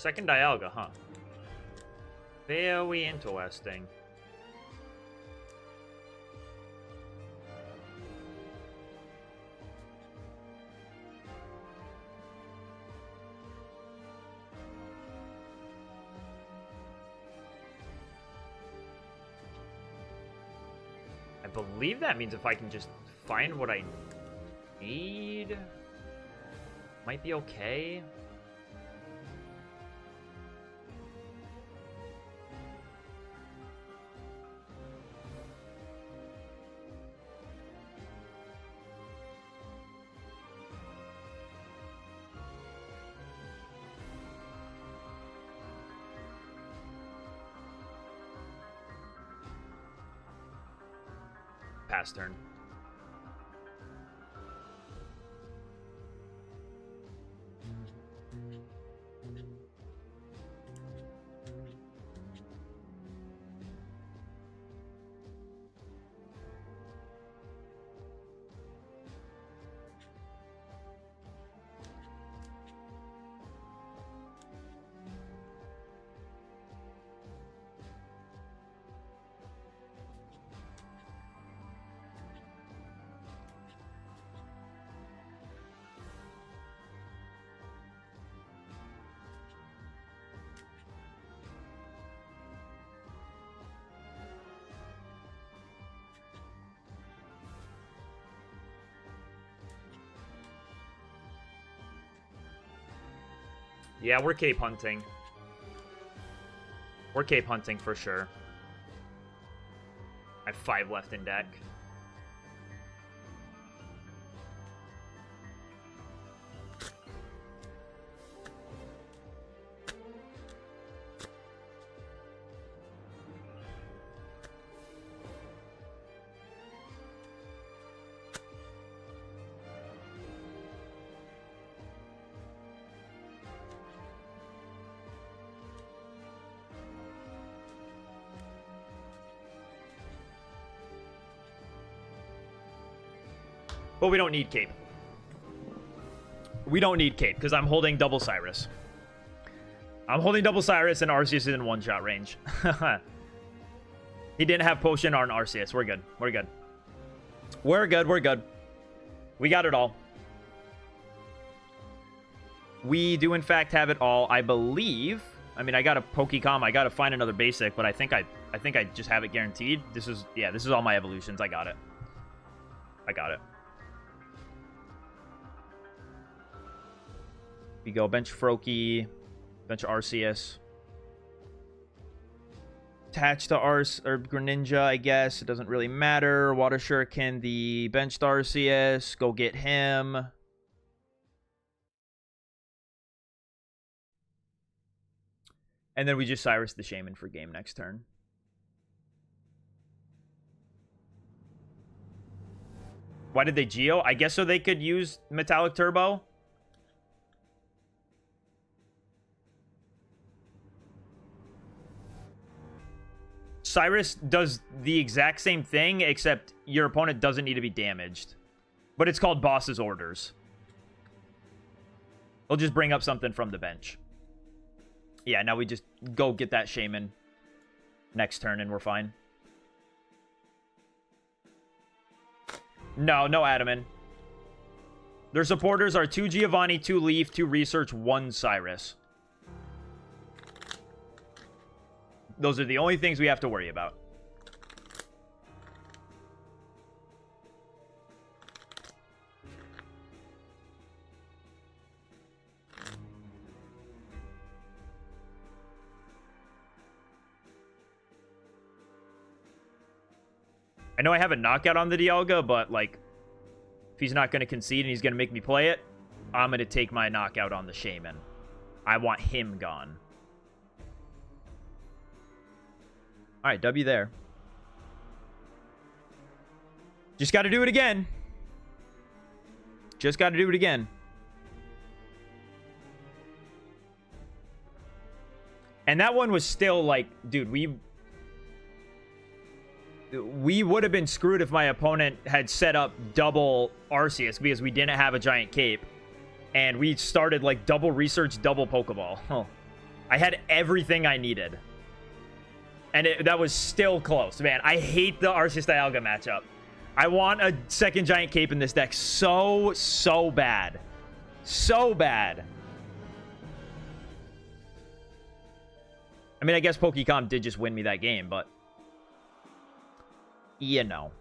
second Dialga, huh? Very interesting. I believe that means if I can just find what I need, might be okay. Pass turn. Yeah, we're cape hunting. We're cape hunting for sure. I have 5 left in deck. But we don't need cape. We don't need cape because I'm holding double Cyrus. I'm holding double Cyrus and Arceus is in one-shot range. He didn't have potion on Arceus. We're good. We're good. We're good. We're good. We got it all. We do in fact have it all, I believe. I mean, I got a Pokecom. I got to find another basic, but I think I just have it guaranteed. This is all my evolutions. I got it. I got it. We go bench Froakie, bench Arceus. Attached to Greninja, I guess. It doesn't really matter. Water Shuriken, the benched Arceus. Go get him. And then we just Cyrus the Shaman for game next turn. Why did they Geo? I guess so they could use Metallic Turbo. Cyrus does the exact same thing, except your opponent doesn't need to be damaged. But it's called Boss's Orders. He'll just bring up something from the bench. Yeah, now we just go get that Shaman next turn and we're fine. No Adaman. Their supporters are 2 Giovanni, 2 Leaf, 2 Research, 1 Cyrus. Those are the only things we have to worry about. I know I have a knockout on the Dialga, but, like, if he's not going to concede and he's going to make me play it, I'm going to take my knockout on the Shaman. I want him gone. Alright, W there. Just got to do it again. Just got to do it again. And that one was still like, dude, we would have been screwed if my opponent had set up double Arceus because we didn't have a giant cape. And we started like double research, double Pokeball. Oh. I had everything I needed. And that was still close, man. I hate the Arceus Dialga matchup. I want a second Giant Cape in this deck so bad. So bad. I mean, I guess Pokecom did just win me that game, but... You know.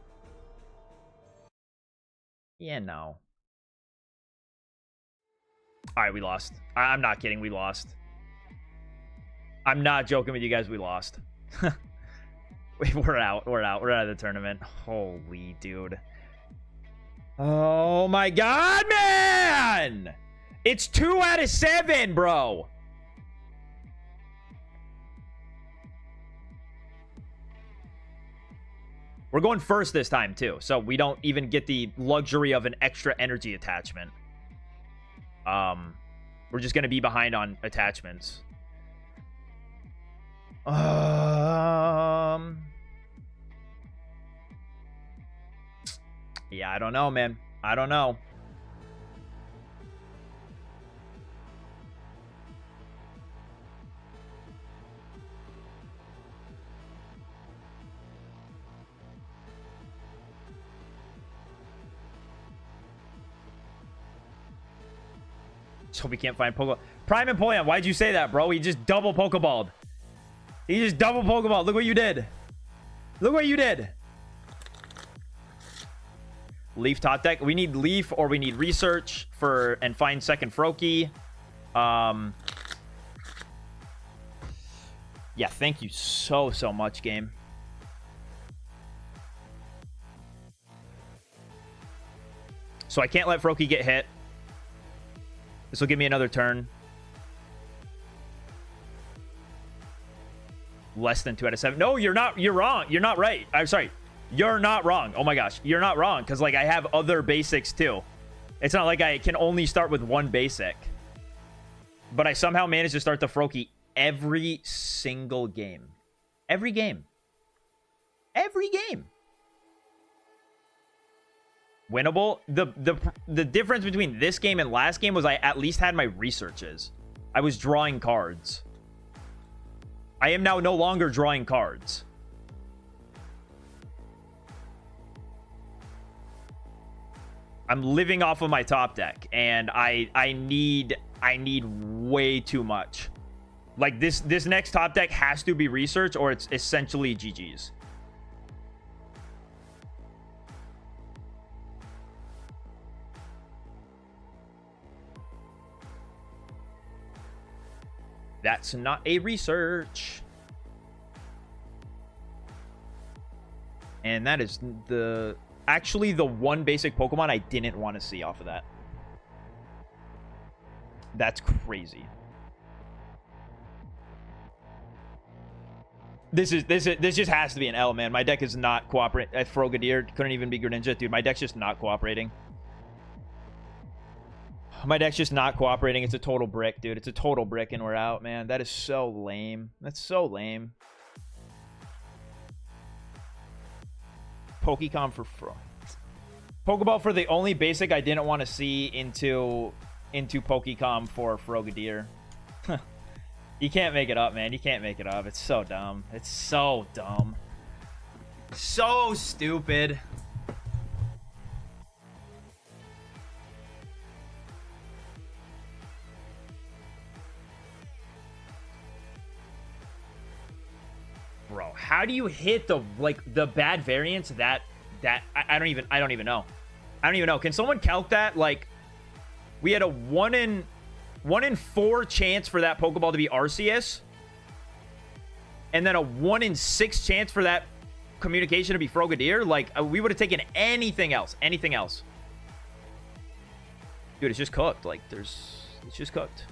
You know. Alright, we lost. I'm not kidding, we lost. I'm not joking with you guys, we lost. We're out. We're out of the tournament. Holy dude. Oh my god, man! It's 2 out of 7, bro. We're going first this time, too. So we don't even get the luxury of an extra energy attachment. We're just going to be behind on attachments. Yeah, I don't know, man. I don't know. So we can't find Pokeball. Prime and Poyon, why'd you say that, bro? He just double Pokeballed. He just double Pokeball. Look what you did. Look what you did. Leaf top deck. We need Leaf or we need Research for and find second Froakie. Yeah, thank you so much, game. So I can't let Froakie get hit. This will give me another turn. Less than 2 out of 7. No, you're not. You're wrong. You're not right. I'm sorry. You're not wrong. Oh my gosh. You're not wrong. Because, like, I have other basics, too. It's not like I can only start with one basic. But I somehow managed to start the Froakie every single game. Every game. Every game. Winnable. The difference between this game and last game was I at least had my researches. I was drawing cards. I am now no longer drawing cards. I'm living off of my top deck, and I need way too much. Like this next top deck has to be research, or it's essentially GG's. That's not a research. And that is actually the one basic Pokemon I didn't want to see off of that. That's crazy. This just has to be an L, man. My deck is not cooperating. Frogadier couldn't even be Greninja. Dude, my deck's just not cooperating. My deck's just not cooperating. It's a total brick, dude. It's a total brick, and we're out, man. That is so lame. That's so lame. Pokecom for Pokeball for the only basic I didn't want to see into Pokecom for Frogadier. You can't make it up, man. You can't make it up. It's so dumb. It's so dumb. So stupid. Bro, how do you hit the bad variance that I don't even know. I don't even know. Can someone calc that? Like, we had a 1 in 4 chance for that Pokeball to be Arceus, and then a 1 in 6 chance for that communication to be Frogadier. Like, we would have taken anything else. Anything else. Dude, it's just cooked. Like, it's just cooked.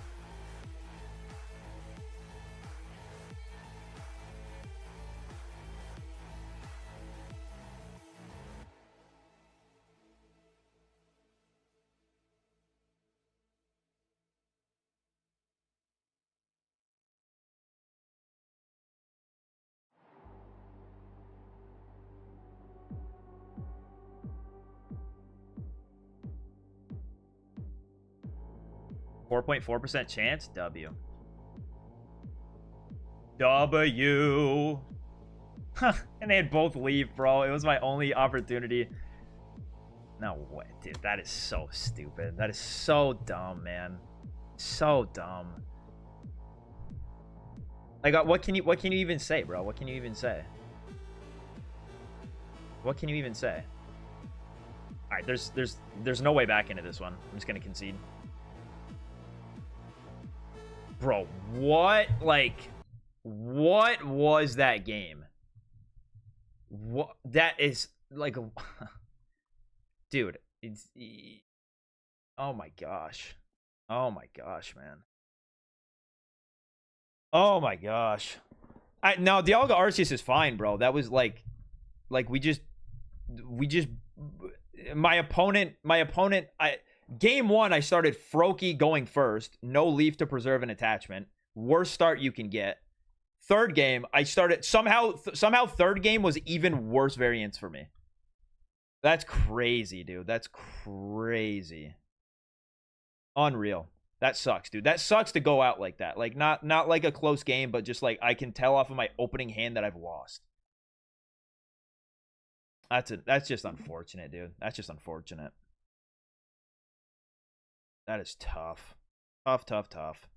.4% chance? W. W. And they had both leave, bro. It was my only opportunity. No way, dude. That is so stupid. That is so dumb, man. So dumb. Like, what can you even say, bro? What can you even say? What can you even say? All right, there's no way back into this one. I'm just gonna concede. Bro, what? Like, what was that game? What? That is like, dude. It's. Oh my gosh. Oh my gosh, man. Oh my gosh. Now Dialga Arceus is fine, bro. That was like we just my opponent game 1 I started Froakie going first, no leaf to preserve an attachment. Worst start you can get. Third game I started somehow third game was even worse variance for me. That's crazy, dude. That's crazy. Unreal. That sucks, dude. That sucks to go out like that. Like not like a close game, but just like I can tell off of my opening hand that I've lost. That's just unfortunate, dude. That's just unfortunate. That is tough. Tough.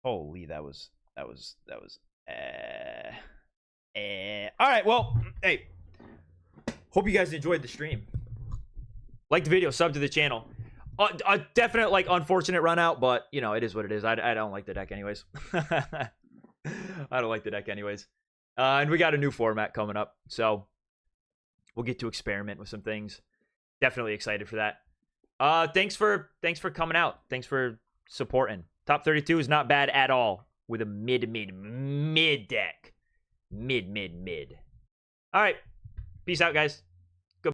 Holy, that was all right, well, hey. Hope you guys enjoyed the stream. Like the video, sub to the channel. A definite, like, unfortunate run out, but, you know, it is what it is. I don't like the deck anyways. I don't like the deck anyways. And we got a new format coming up, so we'll get to experiment with some things. Definitely excited for that. Thanks for coming out. Thanks for supporting. Top 32 is not bad at all with a mid deck. Mid. All right. Peace out, guys.